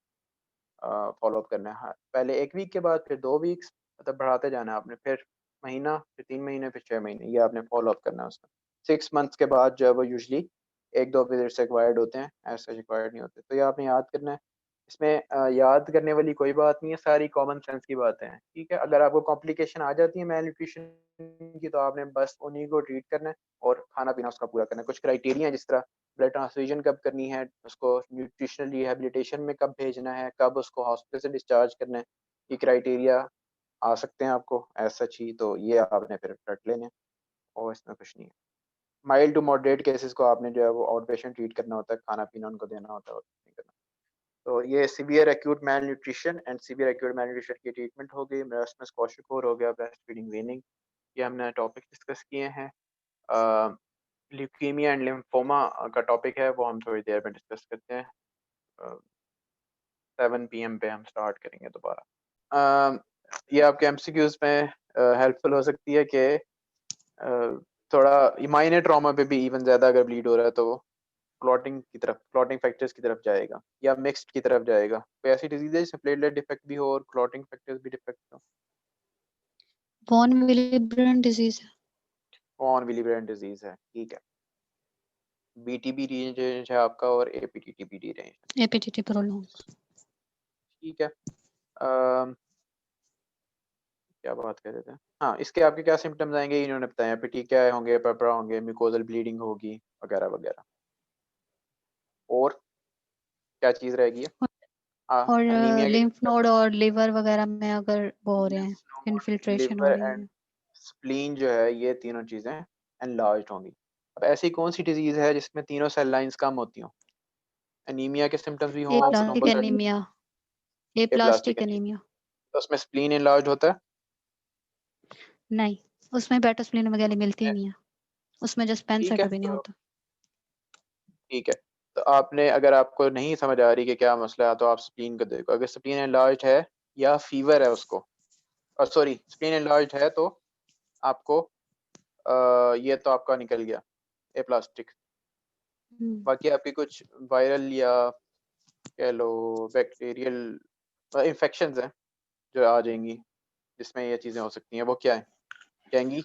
फॉलो अप करना है। हाँ, पहले 1 वीक के बाद फिर 2 वीक्स, मतलब बढ़ाते जाना है आपने, फिर महीना, फिर 3 महीने, फिर 6 महीने, ये आपने फॉलो अप करना है उसका। 6 मंथ्स के बाद जो है वो यूजुअली 1-2 विजिट्स रिक्वायर्ड होते हैं, ऐसे रिक्वायर्ड नहीं होते। तो ये आपने याद करना है। इसमें याद करने वाली कोई बात नहीं है, सारी कॉमन सेंस की बातें हैं, ठीक है। अगर आपको कॉम्प्लिकेशन आ जाती है मैल न्यूट्रिशन की, तो आपने बस उन्हीं को ट्रीट करना है और खाना पीना उसका पूरा करना है। कुछ क्राइटेरिया, जिस तरह ब्लड ट्रांसफ्यूजन कब करनी है, उसको न्यूट्रिशनल रिहेबिलिटेशन में कब भेजना है, कब उसको हॉस्पिटल से डिस्चार्ज करना है, ये क्राइटेरिया आ सकते हैं आपको एज सच ही, तो ये आपने फिर रट लेने हैं और इसमें कुछ नहीं है। माइल्ड टू मॉडरेट केसेस को आपने जो है वो आउट पेशेंट ट्रीट करना होता है, खाना पीना उनको देना होता है और नहीं करना। तो ये severe acute malnutrition and severe acute malnutrition की ट्रीटमेंट हो गई। ब्रेस्ट क्वाशियोर हो गया, ब्रेस्ट फीडिंग वेनिंग, ये हमने टॉपिक डिस्कस किए हैं। ल्यूकीमिया एंड लिम्फोमा का टॉपिक है, वो हम थोड़ी देर में डिस्कस करते हैं। 7 PM पे हम स्टार्ट करेंगे दोबारा। ये आपके एमसीक्यूज में हेल्पफुल हो सकती है कि थोड़ा माइनर ट्रॉमा पे भी इवन ज़्यादा अगर ब्लीड हो रहा है तो वो क्लॉटिंग की तरफ, क्लॉटिंग फैक्टर्स की तरफ जाएगा या मिक्स्ड की तरफ जाएगा। कोई ऐसी डिजीज है जिसमें प्लेटलेट डिफेक्ट भी हो और क्लॉटिंग फैक्टर्स भी डिफेक्ट हो? वॉन विलिब्रेंड डिजीज है। वॉन विलिब्रेंड डिजीज है, ठीक है। बीटीबी रेंज है आपका और एपीटीटीबी रेंज, एपीटीटी प्रोलॉन्ग। ठीक है। अम, क्या बात कर रहे थे, हाँ, इसके आपके क्या सिम्टम्स आएंगे इन्होंने बताया, पेटिकिया होंगे, पर्परा होंगे, म्यूकोजल ब्लीडिंग होगी वगैरह वगैरह। और क्या चीज़ रहेगी? और एनीमिया के लिम्फ नोड और लिवर वगैरह में अगर वो हो रहे हैं, लिम्फ नोड, इन्फिल्ट्रेशन हो लिवर रही एंड है। स्प्लीन जो है, ये तीनों चीज़ें एनलार्ज्ड होंगी। अब ऐसी कौन सी डिजीज़ है जिसमें तीनों सेल लाइंस कम होती हों, एनीमिया के सिम्टम्स भी हों, aplastic thrombocyte, anaemia. Aplastic aplastic anaemia, anaemia. तो उसमें स्प्लीन एनलार्ज होता है? नहीं, उसमें बेटा स्प्लीन वगैरह मिलती ही नहीं है, उसमें जस्ट ठीक है, पेनसेट भी नहीं तो होता। ठीक है, तो आपने, अगर आपको नहीं समझ आ रही कि क्या मसला है, तो आप स्प्लीन को देखो। अगर स्प्लीन एनलार्ज है या फीवर है उसको, सॉरी, स्प्लीन एनलार्ज है तो आपको ये तो आपका निकल गया एप्लास्टिक। बाकी आपकी कुछ वायरल या कह लो बैक्टीरियल इन्फेक्शंस हैं जो आ जाएंगी, जिसमें ये चीज़ें हो सकती हैं। वो क्या है? डेंगू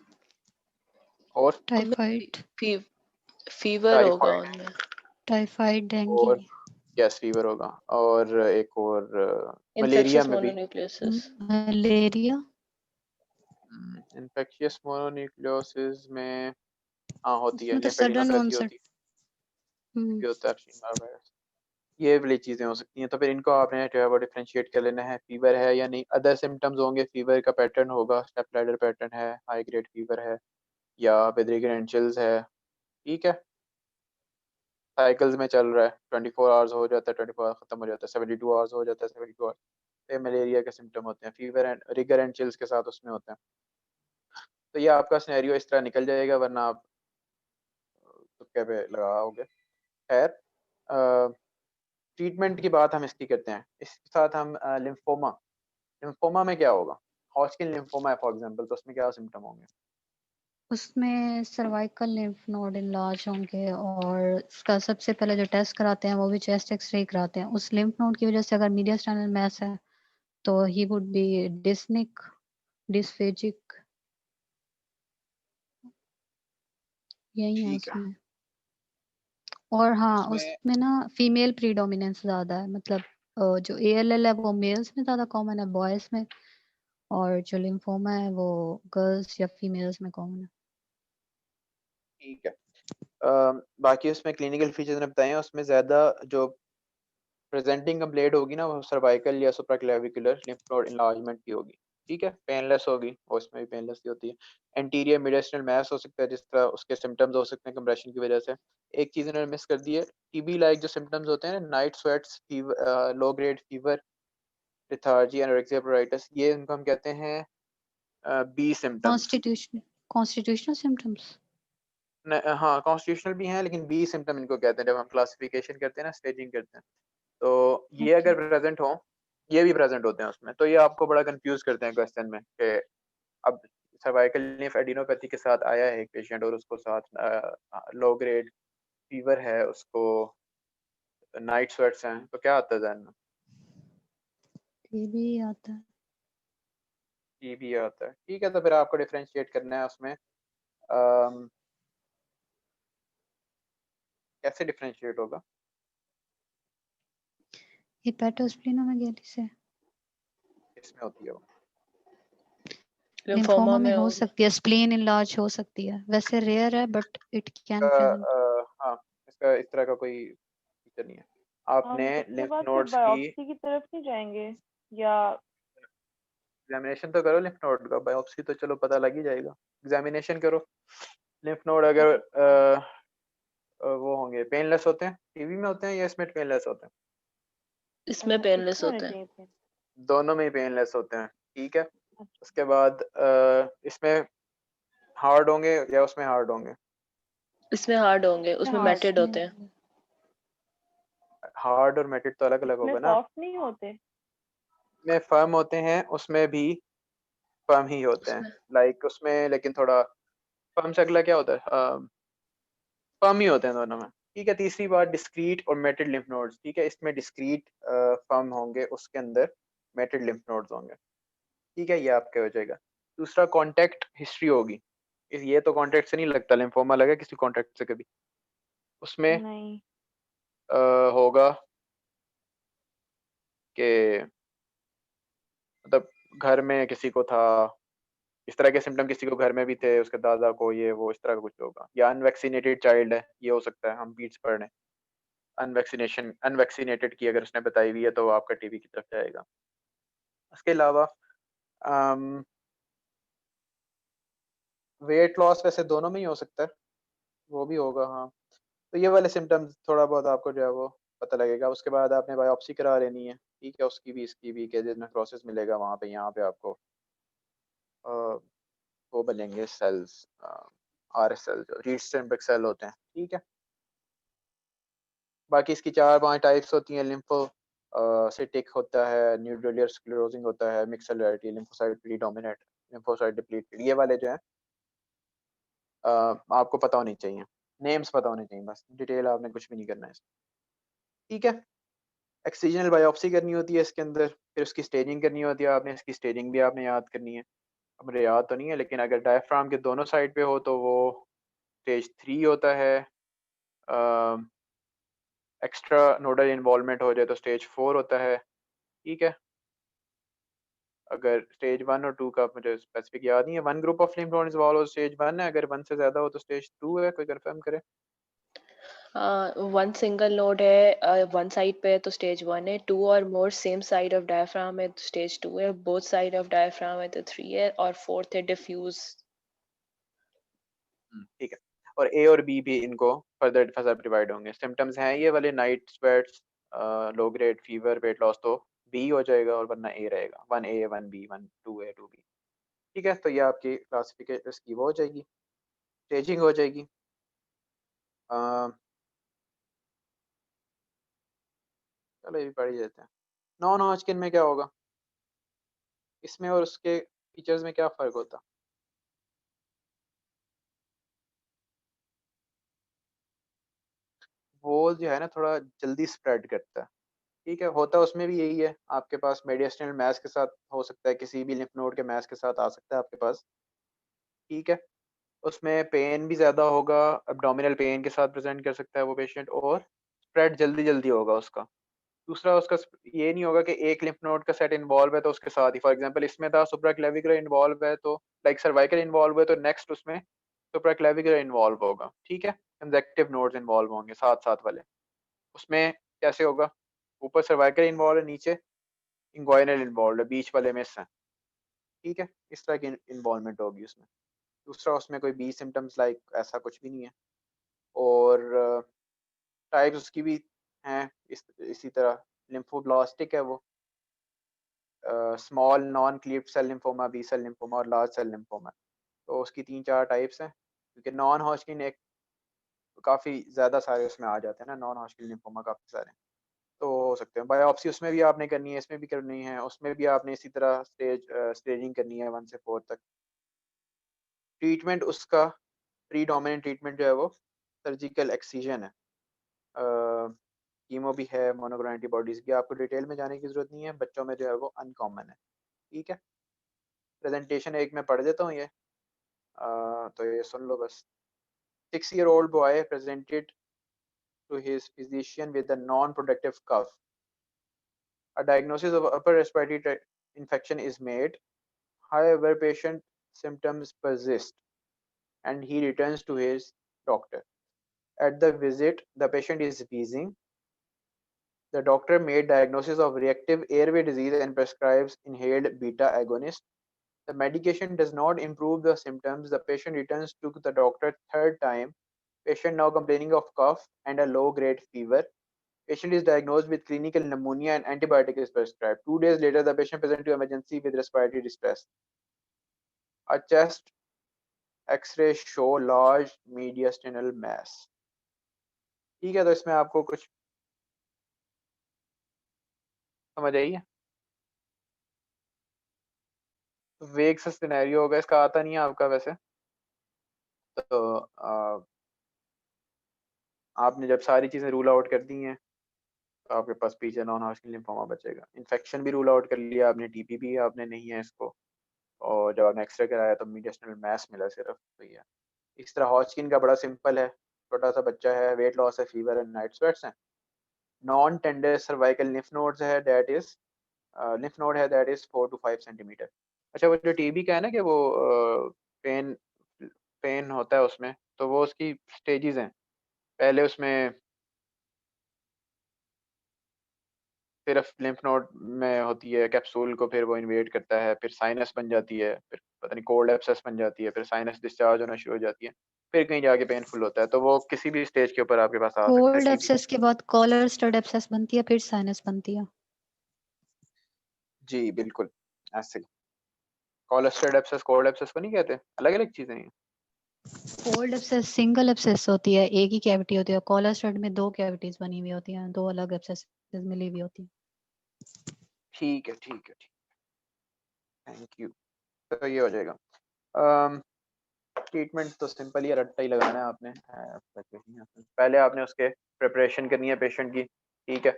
और टाइफाइड। फीवर होगा टाइफाइड उनमें, टाइफाइड, डेंगू। और गैस फीवर होगा, और एक और मलेरिया इन्फेक्शियस में भी मोनोन्यूक्लियोसिस। मलेरिया। इन्फेक्शियस मोनोन्यूक्लियोसिस में हाँ होती है, उसमें तो सडन लिम्फेडिनोपैथी ऑनसेट। होती है, भी होता है एप्स्टीन वायरस। ये वाली चीज़ें हो सकती हैं, तो फिर इनको आपने जो है वो डिफ्रेंशिएट कर लेना है, फीवर है या नहीं। अदर सिम्टम्स होंगे, फीवर का पैटर्न होगा, स्टेप लाइडर पैटर्न है, हाई ग्रेड फीवर है या विद चिल्स है, ठीक है। साइकिल्स में चल रहा है, 24 आवर्स हो जाता है, 24 आवर्स खत्म हो जाता है, 72 आवर्स हो जाता है, 72 आवर्स। ये मलेरिया के सिम्टम होते हैं, fever and rigor and chills के साथ उसमें होते हैं। तो ये आपका सिनेरियो इस तरह निकल जाएगा, वरना आप तुक्के पे लगाओगे। खैर, ट्रीटमेंट की बात हम इसकी करते हैं, इसके साथ हम लिम्फोमा, लिम्फोमा में क्या होगा? हॉजकिन लिम्फोमा है फॉर एग्जांपल, तो उसमें क्या सिम्टम होंगे? उसमें सर्वाइकल लिम्फ नोड इनलार्ज होंगे और उसका सबसे पहले जो टेस्ट कराते हैं वो भी चेस्ट एक्सरे कराते हैं। उस लिम्फ नोड की वजह से अगर मीडियस्टाइनल मैस है तो ही वुड बी डिस्निक, डिस्फेजिक, यही है ठीक है, उसमें। और हाँ, उसमें उसमें ना फीमेल प्रीडोमिनेंस ज्यादा है, मतलब जो एएलएल है वो मेल्स में ज्यादा कॉमन है, बॉयज में, और जो लिम्फोमा है वो गर्ल्स या फीमेल्स में कॉमन है। ठीक है। बाकी उसमें क्लिनिकल फीचर्स ने बताए हैं, उसमें ज़्यादा जो प्रेजेंटिंग कंप्लेंट होगी ना, वो सर्वाइकल या सुप्राक्लेविकुलर लिम्फ नोड इनलार्जमेंट की होगी, ठीक है। पेनलेस होगी, और उसमें भी पेनलेस ही होती है। एंटीरियर मीडियस्टल मैस हो सकता है, जिस तरह उसके सिम्टम्स हो सकते हैं कंप्रेशन की वजह से। एक चीज़ इन्होंने मिस कर दी है, टीबी लाइक जो सिम्टम्स होते हैं ना, night sweats, fever, low grade fever, lethargy, anorexia pruritus, ये इनको हम कहते हैं बी सिम्टम्स। Constitutional symptoms. हाँ, कॉन्स्टिट्यूशनल भी हैं, लेकिन बी सिम्टम इनको कहते हैं जब हम क्लासिफिकेशन करते हैं ना, स्टेजिंग करते हैं। तो ये ओके। अगर प्रेजेंट हो ये भी प्रेजेंट होते हैं उसमें। तो ये आपको बड़ा कंफ्यूज करते हैं क्वेश्चन में कि अब सर्वाइकल लिम्फ एडिनोपैथी के साथ आया है एक पेशेंट और उसको साथ लो ग्रेड फीवर है, उसको नाइट स्वेट्स हैं, तो क्या आता है ध्यान में? टीबी आता है। टीबी आता है, ठीक है। तो फिर आपको डिफरेंशिएट करना है उसमें कैसे डिफरेंशिएट होगा? हेपेटोस्प्लिनोमेगाली से। इसमें होती है वो लिम्फोमा में हो होगी। सकती है, स्प्लीन इनलार्ज हो सकती है, वैसे रेयर है बट इट कैन प्रेजेंट। हाँ, इसका इस तरह का कोई फीचर नहीं है। आपने हम उसके लिम्फ बाद फिर नोड्स की बायोप्सी की तरफ नहीं जाएंगे या? एग्जामिनेशन तो करो लिम्फ नोड का, बायोप्सी तो चलो पता लग ही जाएगा। एग्जामिनेशन करो। लिम्फ नोड अगर वो होंगे पेनलेस होते हैं, टीबी में होते हैं या इसमें पेनलेस होते हैं? इसमें पेनलेस किसमें होने होते हैं। चाहिए थे? दोनों में ही पेनलेस होते हैं, ठीक है। अच्छा, उसके बाद इसमें हार्ड होंगे या उसमें हार्ड होंगे? इसमें हार्ड होंगे, उसमें hard मेटेड होते हैं। हार्ड और मेटेड तो अलग अलग इसमें होगा ना। सॉफ्ट नहीं होते? में फर्म होते हैं, उसमें भी फर्म ही होते हैं, उसमें लाइक उसमें लेकिन थोड़ा फर्म से अगला क्या होता है? फर्म ही होते हैं दोनों में, ठीक है। तीसरी बात डिस्क्रीट और मेटेड लिम्फ नोड्स, ठीक है। इसमें डिस्क्रीट फर्म होंगे, उसके अंदर मेटेड लिम्फ नोड्स होंगे, ठीक है। ये आपके हो जाएगा। दूसरा कॉन्टेक्ट हिस्ट्री होगी। ये तो कॉन्टेक्ट से नहीं लगता, लिम्फोमा लगा किसी कॉन्टेक्ट से कभी? उसमें नहीं। होगा कि मतलब घर में किसी को था, इस तरह के सिम्टम किसी को घर में भी थे, उसके दादा को, ये वो इस तरह का कुछ होगा। या अनवैक्सीनेटेड चाइल्ड है, ये हो सकता है। हम बीट्स पढ़ रहे हैं, अनवैक्सीनेटेड की अगर उसने बताई हुई है तो वो आपका टीबी की तरफ जाएगा। उसके अलावा वेट लॉस वैसे दोनों में ही हो सकता है, वो भी होगा, हाँ। तो ये वाले सिम्टम्स थोड़ा बहुत आपको जो है वो पता लगेगा। उसके बाद आपने बायोप्सी करा लेनी है, ठीक है। उसकी भी इसकी भी के जिसमें प्रोसेस मिलेगा वहाँ पे, यहाँ पे आपको वो बनेंगे सेल्स, आर एस सेल, जो रीड स्टेनबर्ग सेल होते हैं, ठीक है। बाकी इसकी 4-5 टाइप्स होती हैं। लिम्फो सिटिक होता है, न्यूक्लियर स्क्लेरोसिंग होता है, mix cellularity, lymphocyte predominant, lymphocyte depleted. ये वाले जो हैं आपको पता होनी चाहिए, नेम्स पता होने चाहिए, बस डिटेल आपने कुछ भी नहीं करना है, ठीक है। एक्ससिजनल बायोप्सी करनी होती है इसके अंदर, फिर उसकी स्टेजिंग करनी होती है आपने। इसकी स्टेजिंग भी आपने याद करनी है। अब मुझे याद तो नहीं है, लेकिन अगर डायफ्राम के दोनों साइड पे हो तो वो स्टेज 3 होता है। एक्स्ट्रा नोडल इन्वॉल्वमेंट हो जाए तो स्टेज 4 होता है, ठीक है। अगर स्टेज 1 और 2 का मुझे स्पेसिफिक याद नहीं है। 1 group of lymph node involve हो स्टेज 1 है, अगर 1 से ज़्यादा हो तो स्टेज 2 है। कोई कंफर्म करे? वन सिंगल नोड है वन साइड पे है तो स्टेज 1 है, 2 और मोर सेम साइड ऑफ डायफ्राम है तो स्टेज 2 है, बोथ साइड ऑफ डायफ्राम है तो 3 है, और फोर्थ है डिफ्यूज। ठीक है। और ए और बी भी इनको फर्दर सब डिवाइड होंगे। सिम्टम्स हैं ये वाले, नाइट स्वेट्स, लो ग्रेड फीवर, वेट लॉस, तो बी हो जाएगा, और वरना ए रहेगा। 1A 1B 1 2A 2B, ठीक है। तो ये आपकी क्लासिफिकेशन इसकी वो हो जाएगी, स्टेजिंग हो जाएगी। चलो ये भी पढ़ ही देते हैं। नॉन हॉजकिन में क्या होगा? इसमें और उसके फीचर्स में क्या फ़र्क होता? वो जो है ना थोड़ा जल्दी स्प्रेड करता है, ठीक है। होता उसमें भी यही है, आपके पास मेडिएस्टिनल मैस के साथ हो सकता है, किसी भी लिम्फ नोड के मैस के साथ आ सकता है आपके पास, ठीक है। उसमें पेन भी ज़्यादा होगा, एब्डोमिनल पेन के साथ प्रेजेंट कर सकता है वो पेशेंट, और स्प्रेड जल्दी जल्दी होगा उसका। दूसरा उसका ये नहीं होगा कि एक लिम्फ नोड का सेट इन्वॉल्व है तो उसके साथ ही, फॉर एग्जांपल इसमें था सुप्राक्लेविकुलर इन्वॉल्व है तो लाइक सर्वाइकल इन्वॉल्व है तो नेक्स्ट उसमें सुप्राक्लेविकुलर इन्वॉल्व होगा, ठीक है। कंजेक्टिव नोड्स इन्वॉल्व होंगे साथ साथ वाले। उसमें कैसे होगा? ऊपर सर्वाइकल इन्वॉल्व है, नीचे इंग्वाइनल इन्वॉल्व है, बीच वाले मिस हैं, ठीक है। इस तरह की इन्वॉल्वमेंट होगी उसमें। दूसरा उसमें कोई बी सिम्टम्स लाइक ऐसा कुछ भी नहीं है। और टाइप्स उसकी भी हैं इसी तरह। लिम्फोब्लास्टिक है वो, small non cleaved cell lymphoma, B cell lymphoma और लार्ज सेल लिम्फोमा। तो उसकी 3-4 टाइप्स हैं, क्योंकि नॉन हॉजकिन एक काफ़ी ज़्यादा सारे उसमें आ जाते हैं ना, नॉन हॉजकिन लिम्फोमा काफ़ी सारे। तो हो सकते हैं। बायोप्सी उसमें भी आपने करनी है, इसमें भी करनी है, उसमें भी आपने इसी तरह स्टेजिंग करनी है 1 से 4 तक। ट्रीटमेंट उसका प्रीडोमिनेंट ट्रीटमेंट जो है वो सर्जिकल एक्सीजन है। कीमो भी है, मोनोक्लोनल एंटीबॉडीज़ की आपको डिटेल में जाने की ज़रूरत नहीं है, बच्चों में जो है वो अनकॉमन है। ठीक है, प्रेजेंटेशन एक मैं पढ़ देता हूँ ये, तो ये सुन लो बस। 6-year-old boy presented to his physician with a non-productive cough. A diagnosis of upper respiratory tract infection is made. However, patient symptoms persist and he returns to his doctor. At the visit, the patient is wheezing. The doctor made diagnosis of reactive airway disease and prescribes inhaled beta agonist. The medication does not improve the symptoms. The patient returns to the doctor third time. Patient now complaining of cough and a low-grade fever. Patient is diagnosed with clinical pneumonia and antibiotic is prescribed. 2 days later, the patient presents to emergency with respiratory distress. A chest X-ray show large mediastinal mass. ठीक है, तो इसमें आपको कुछ समझ आई है? वेग सा सिनेरियो होगा, इसका आता नहीं है आपका वैसे, तो आपने जब सारी चीज़ें रूल आउट कर दी हैं तो आपके पास पीछे नॉन हॉस्किन लिम्फोमा बचेगा। इन्फेक्शन भी रूल आउट कर लिया आपने, टीपी भी आपने नहीं है इसको, और जब आपने एक्सरे कराया तो मीडियास्टिनल मैस मिला सिर्फ, तो ये इस तरह हॉस्किन का बड़ा सिंपल है, छोटा सा बच्चा है, वेट लॉस है, फीवर एंड नाइट स्वेट्स हैं, non tender cervical lymph nodes है, दैट इज लिम्फ नोड है दैट इज 4 to 5 सेंटीमीटर। अच्छा, वो जो टीबी का है ना कि वो पेन पेन होता है उसमें, तो वो उसकी स्टेजेस हैं। पहले उसमें सिर्फ लिम्फ नोड में होती है कैप्सूल को, फिर वो इन्वेड करता है, फिर साइनस बन जाती है, फिर पता नहीं कोल्ड एब्सेस बन जाती है, फिर साइनस डिस्चार्ज होना शुरू हो जाती है, फिर कहीं जाके पेनफुल होता है। तो वो किसी भी स्टेज के ऊपर आपके पास आ सकता है कोल्ड टीबी। एब्सेस के बाद कॉलर स्टड एब्सेस बनती है, फिर साइनस बनती है। जी बिल्कुल ऐसे ही। कोलेस्टेड एब्सेस कोल्ड एब्सेस को नहीं कहते, अलग अलग चीजें हैं। कोल्ड एब्सेस सिंगल एब्सेस होती है, एक ही कैविटी होती है। कॉलर स्टड में 2 कैविटीज बनी हुई होती हैं, 2 अलग एब्सेस मिली हुई होती हैं। ठीक है ठीक है ठीक, थैंक यू। तो ये हो जाएगा। ट्रीटमेंट तो सिंपल ही है, रट्टा ही लगाना है आपने। पहले आपने उसके प्रिपरेशन करनी है पेशेंट की। ठीक है,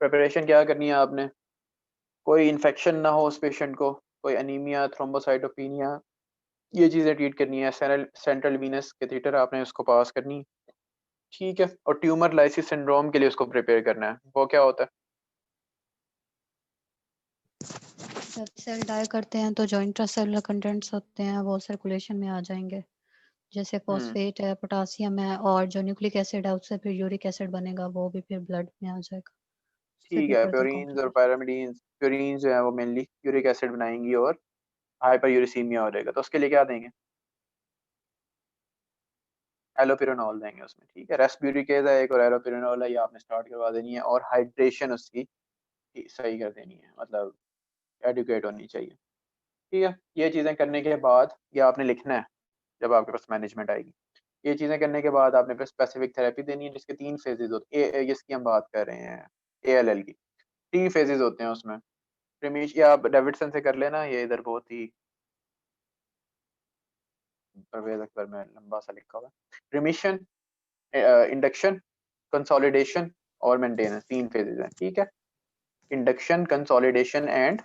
प्रिपरेशन क्या करनी है आपने, कोई इन्फेक्शन ना हो उस पेशेंट को, कोई अनीमिया, थ्रोम्बोसाइटोपिनिया, ये चीज़ें ट्रीट करनी है। सेंट्रल वीनस कैथेटर आपने उसको पास करनी, ठीक है। और ट्यूमर लाइसिस सिंड्रोम के लिए उसको प्रिपेयर करना है। वो क्या होता है? जब सेल डाई करते हैं तो जो इंट्रासेलुलर कंटेंट्स होते हैं वो सर्कुलेशन में आ जाएंगे, जैसे फॉस्फेट है, पोटासियम है, और जो न्यूक्लिक एसिड है उससे फिर यूरिक एसिड बनेगा, वो भी फिर ब्लड में आ जाएगा। उससे ठीक फिर है, फर्दर प्योरीन्स और कॉम्प्लिकेशन। पैरामिडीन्स, प्योरीन्स जो है वो मेनली यूरिक एसिड बनाएंगी और हाइपर यूरिसीमिया हो जाएगा, तो उसके लिए क्या देंगे? एलोपिरानोल देंगे उसमें, ठीक है। रेस्प्यूरिकेज है एक, और एलोपिरानोल है, ये आपने स्टार्ट करवा देनी है, और हाइड्रेशन उसकी सही कर देनी है, मतलब एडुकेट होनी चाहिए, ठीक है। ये चीज़ें करने के बाद ये आपने लिखना है जब आपके पास मैनेजमेंट आएगी। ये चीज़ें करने के बाद आपने फिर स्पेसिफिक थेरेपी देनी है, जिसके 3 फेजेज होते हैं। इसकी हम बात कर रहे हैं ALL की, 3 फेजेज होते हैं उसमें। प्रीमिश, या आप डेविडसन से कर लेना, ये इधर बहुत ही परवेज अकबर में लंबा सा लिखा हुआ है। रिमिशन, इंडक्शन, कंसोलिडेशन और मेंटेनेंस, 3 फेजेज हैं, ठीक है। Induction, consolidation and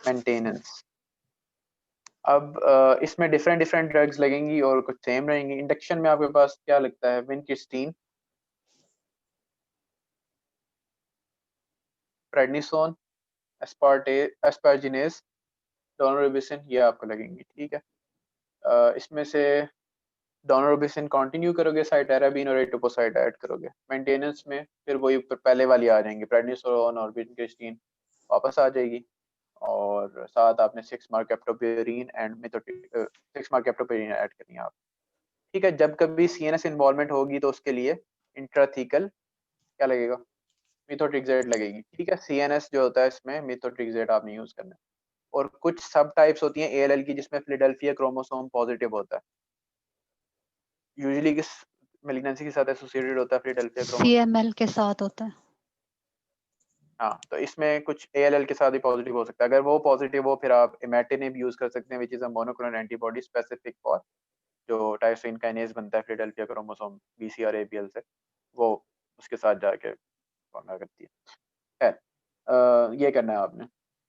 maintenance. अब इसमें डिफरेंट डिफरेंट ड्रग्स लगेंगी और कुछ सेम रहेंगी। इंडक्शन में आपके पास क्या लगता है? विनक्रिस्टीन, प्रेडनिसोन, एस्पार्जिनेज, डोनोरोबिसिन, ये आपको लगेंगी, ठीक है। इसमें से डोनोरोबिसिन कंटिन्यू करोगे, साइटेराबिन और एटोपोसाइट ऐड करोगे। मेंटेनेंस में फिर वही ऊपर पहले वाली आ जाएंगी, प्रेडनिसोन और विनक्रिस्टीन वापस आ जाएगी, और साथ आपने 6 मार्केप्टोप्यूरिन एंड 6 मार्केप्टोप्यूरिन ऐड करनी है आप, ठीक है। जब कभी CNS इन्वॉल्वमेंट होगी तो उसके लिए इंट्राथीकल क्या लगेगा? मिथोट्रिक्सेट लगेगी, ठीक है। CNS जो होता है इसमें मिथोट्रिक्सेट आपने यूज करना है। और कुछ सब टाइप्स होती हैं ALL की जिसमें फिलाडेल्फिया क्रोमोसोम पॉजिटिव होता है। यूजुअली किस मेलिग्नेंसी के साथ एसोसिएटेड होता है फिलाडेल्फिया क्रोमोसोम। CML के साथ होता है। हाँ, तो इसमें कुछ ALL के साथ ही पॉजिटिव हो सकता है। अगर वो पॉजिटिव हो फिर आप इमेटिनिब यूज कर सकते हैं, which is a monoclonal antibody specific for जो टायरोसिन काइनेज बनता है फिलाडेल्फिया क्रोमोसोम BC और ABL से, वो उसके साथ जाके फॉर्म करती है। खैर ये करना है आपने,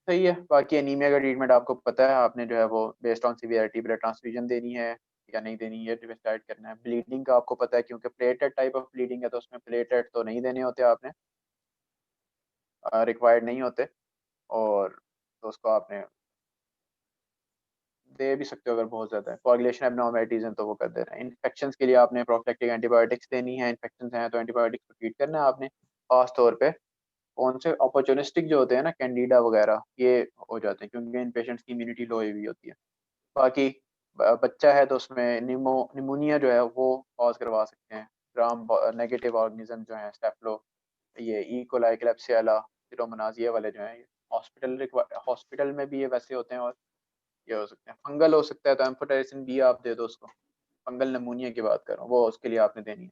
सही है। बाकी एनीमिया का ट्रीटमेंट आपको पता है, आपने जो है वो based on severity blood transfusion देनी है या नहीं देनी है, डिसाइड करना है। ब्लीडिंग का आपको पता है, क्योंकि प्लेटेड टाइप ऑफ ब्लीडिंग है तो उसमें प्लेटेड तो नहीं देने होते आपने, रिक्वायर्ड नहीं होते, और तो उसको आपने दे भी सकते हो अगर बहुत ज़्यादा है। कोagulation एब्नॉर्मैलिटीज़ हैं तो वो कर दे रहे हैं। इन्फेक्शंस के लिए आपने प्रोफिलैक्टिक एंटीबायोटिक्स देनी है, इन्फेक्शंस हैं तो एंटीबायोटिक्स को ट्रीट करना है आपने। खास तौर पे कौन से अपॉर्चुनिस्टिक जो होते हैं ना, कैंडिडा वगैरह, ये हो जाते हैं क्योंकि इन पेशेंट्स की इम्यूनिटी लो हुई होती है। बाकी बच्चा है तो उसमें निमोनिया जो है वो कॉज करवा सकते हैं। ग्राम नेगेटिव ऑर्गेनिज्म जो है स्टेफ्लो, ये ई कोलाई, क्लेब्सियला, सिरोमोनाज, ये वाले जो हैं हॉस्पिटल में भी ये वैसे होते हैं, और ये हो सकते हैं। फंगल हो सकता है तो एम्फोटेरिसिन बी आप दे दो उसको, फंगल नमूनिया की बात कर रहा हूँ, वो उसके लिए आपने देनी है।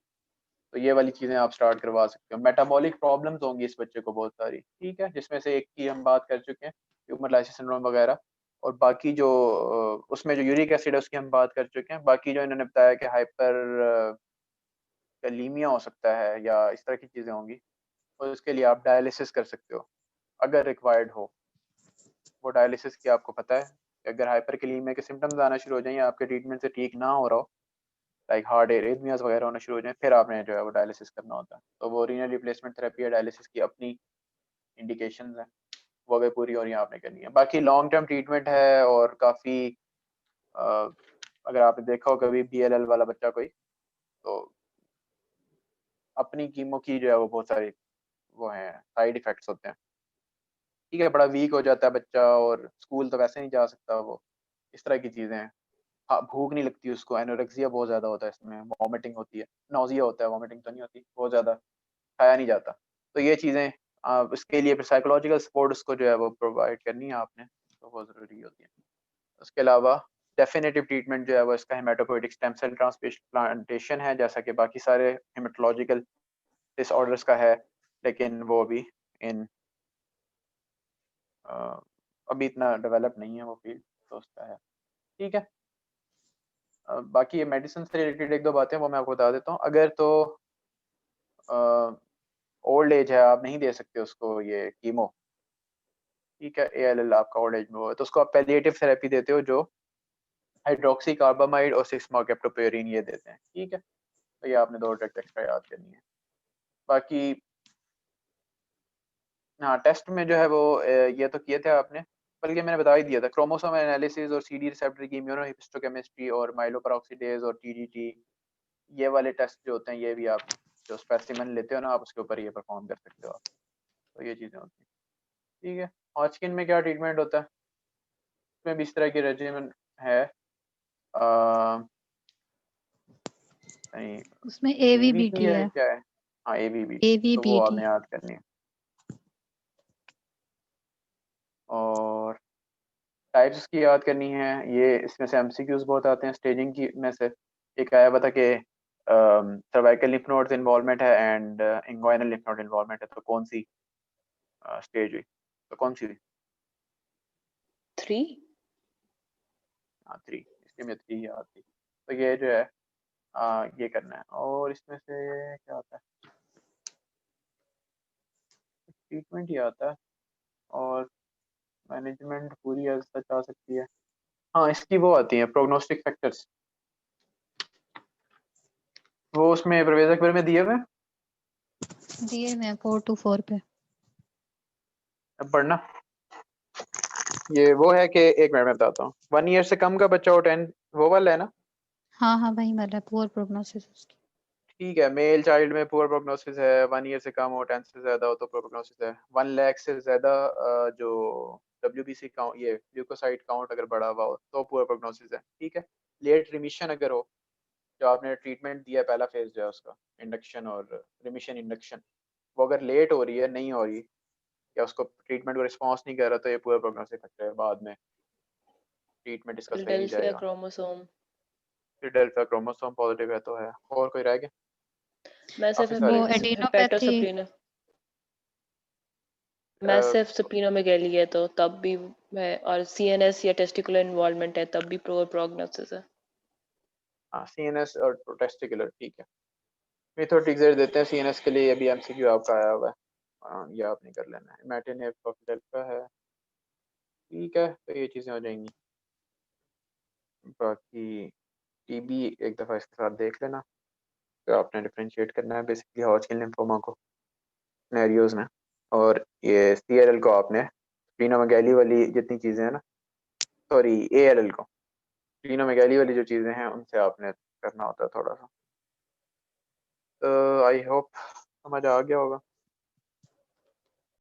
तो ये वाली चीज़ें आप स्टार्ट करवा सकते हो। मेटाबॉलिक प्रॉब्लम्स होंगी इस बच्चे को बहुत सारी, ठीक है, जिसमें से एक की हम बात कर चुके हैं, ह्यूमर लाइसिस सिंड्रोम वगैरह, और बाकी जो उसमें जो यूरिक एसिड है उसकी हम बात कर चुके हैं। बाकी जो इन्होंने बताया कि हाइपर कैलीमिया हो सकता है या इस तरह की चीज़ें होंगी, और उसके लिए आप डायलिसिस कर सकते हो अगर रिक्वायर्ड हो। वो डायलिसिस की आपको पता है कि अगर हाइपरकैलीमिया के सिम्टम्स आना शुरू हो जाएं या आपके ट्रीटमेंट से ठीक ना हो रहा हो, लाइक हार्ट एरिथमियास वगैरह होना शुरू हो जाए, फिर आपने जो है वो डायलिसिस करना होता है। तो वो रीनल रिप्लेसमेंट थेरेपी या डायलिसिस की अपनी इंडिकेशंस हैं, वो अगर पूरी हो रही है आपने करनी है। बाकी लॉन्ग टर्म ट्रीटमेंट है, और काफ़ी अगर आपने देखा हो कभी BLL वाला बच्चा कोई, तो अपनी कीमो की जो है वो बहुत सारी वो हैं साइड इफ़ेक्ट्स होते हैं, ठीक है। बड़ा वीक हो जाता है बच्चा, और स्कूल तो वैसे नहीं जा सकता वो, इस तरह की चीज़ें हैं। हाँ, भूख नहीं लगती उसको, एनोरेक्सिया बहुत ज़्यादा होता है इसमें, वॉमिटिंग होती है, नौजिया होता है, वॉमिटिंग तो नहीं होती, बहुत ज़्यादा खाया नहीं जाता। तो ये चीज़ें इसके लिए फिर साइकोलॉजिकल सपोर्ट उसको जो है वो प्रोवाइड करनी है आपने, तो बहुत ज़रूरी होती है। उसके अलावा डेफिनेटिव ट्रीटमेंट जो है वो इसका हेमाटोपोइटिक स्टेम सेल ट्रांसप्लांटेशन है, जैसा कि बाकी सारे हेमेटोलॉजिकल डिसऑर्डर्स का है, लेकिन वो भी इन अभी इतना डेवलप नहीं है वो फील्ड, तो उसका है, ठीक है। बाकी ये मेडिसिन से रिलेटेड एक दो बातें वो मैं आपको बता देता हूँ। अगर तो ओल्ड एज है, आप नहीं दे सकते उसको ये कीमो, ठीक है, ALL आपका ओल्ड एज में हो, तो उसको आप पैलिएटिव थेरेपी देते हो, जो हाइड्रोक्सी कार्बामाइड और 6-marcaprotopurine ये देते हैं, ठीक है। तो ये आपने 2 ड्रग एक्स्ट्रा याद करनी है। बाकी हाँ, टेस्ट में जो है वो ये तो किए थे आपने, बल्कि मैंने बता ही दिया था, क्रोमोसोम एनालिसिस और CD रिसेप्टर की इम्यूनोहिस्टोकेमिस्ट्री और माइलोपेरोक्सीडेज और TDT, ये वाले टेस्ट जो होते हैं, ये भी आप जो स्पेसिमेन लेते हो ना, आप उसके ऊपर ये परफॉर्म कर सकते हो आप। तो ये चीज़ें होती हैं, ठीक है। हॉजकिन में क्या ट्रीटमेंट होता है, उसमें भी इस तरह की रेजिमेंट है, नहीं उसमें EVP AVBT है है। क्या है, हाँ AVBT, तो वो AVBT आपने याद करनी है। और टाइप्स की याद करनी है, ये इसमें से MCQs बहुत आते हैं स्टेजिंग की में से। एक आया हुआ था कि सर्वाइकल लिम्फ नोड्स इन्वॉल्वमेंट है and inguinal lymph node involvement है, तो कौन सी स्टेज हुई, तो कौन सी हुई? 3। हाँ 3, इसके में 3 याद थी। तो ये जो है ये करना है। और इसमें से क्या आता है, ट्रीटमेंट ही आता है, और मैनेजमेंट पूरी हद तक आ सकती है। हाँ, इसकी वो आती है प्रोग्नोस्टिक फैक्टर्स, वो उसमें परवेज़ अकबर में दिए हुए हैं, दिए में 4 to 4 पे। अब पढ़ना। ये वो है कि एक मिनट में बताता हूँ, 1 ईयर से कम का बच्चा हो 10, वो वाला है ना, हाँ हाँ वही वाला पुअर प्रोग्नोसिस उसकी। ठीक है। मेल चाइल्ड में पुअर प्रोग्नोसिस है, 1 ईयर से कम हो, 10 से ज़्यादा हो तो पुअर प्रोग्नोसिस है। 1 लाख से ज़्यादा जो WBC काउंट, ये ल्यूकोसाइट काउंट अगर बढ़ा हुआ हो तो पुअर प्रोग्नोसिस है, ठीक है। लेट रिमिशन अगर हो, जो आपने ट्रीटमेंट दिया पहला फेज जो है उसका, इंडक्शन और रिमिशन इंडक्शन, वो अगर लेट हो रही है, नहीं हो रही, या उसको ट्रीटमेंट को रिस्पॉन्स नहीं कर रहा, तो ये पुअर प्रोग्नोसिस फैक्टर है, बाद में ट्रीटमेंट इसका सही नहीं फिलाडेल्फिया जाएगा। क्रोमोसोम। फिलाडेल्फिया क्रोमोसोम पॉजिटिव है तो है। और कोई रह गया? मैसिव काफी सारे वो हैं। एडिनोपैथी हेपेटोस्प्लीनो मैसिव स्प्लीनोमेगैली है तो तब भी है, और सीएनएस या टेस्टिकुलर इन्वॉल्वमेंट है तब भी प्रोर प्रोग्नोसिस है। हाँ सीएनएस और टेस्टिकुलर ठीक है। मिथोटिक जेड देते हैं सीएनएस के लिए, अभी एमसीक्यू आपका आया हुआ है, ये आपने कर लेना है। मैटिनेव का है, ठीक है, तो ये चीज़ें हो जाएंगी। बाकी टीबी एक दफ़ा इसके साथ देख लेना, तो आपने डिफ्रेंशिएट करना है बेसिकली हॉजकिन लिम्फोमा को सिनेरियोज में, और ये सीएलएल को आपने स्प्लीनोमेगैली वाली जितनी चीज़ें हैं ना, सॉरी एएलएल को स्प्लीनोमेगैली वाली जो चीज़ें हैं उनसे आपने करना होता है थोड़ा सा। तो आई होप समझ आ गया होगा।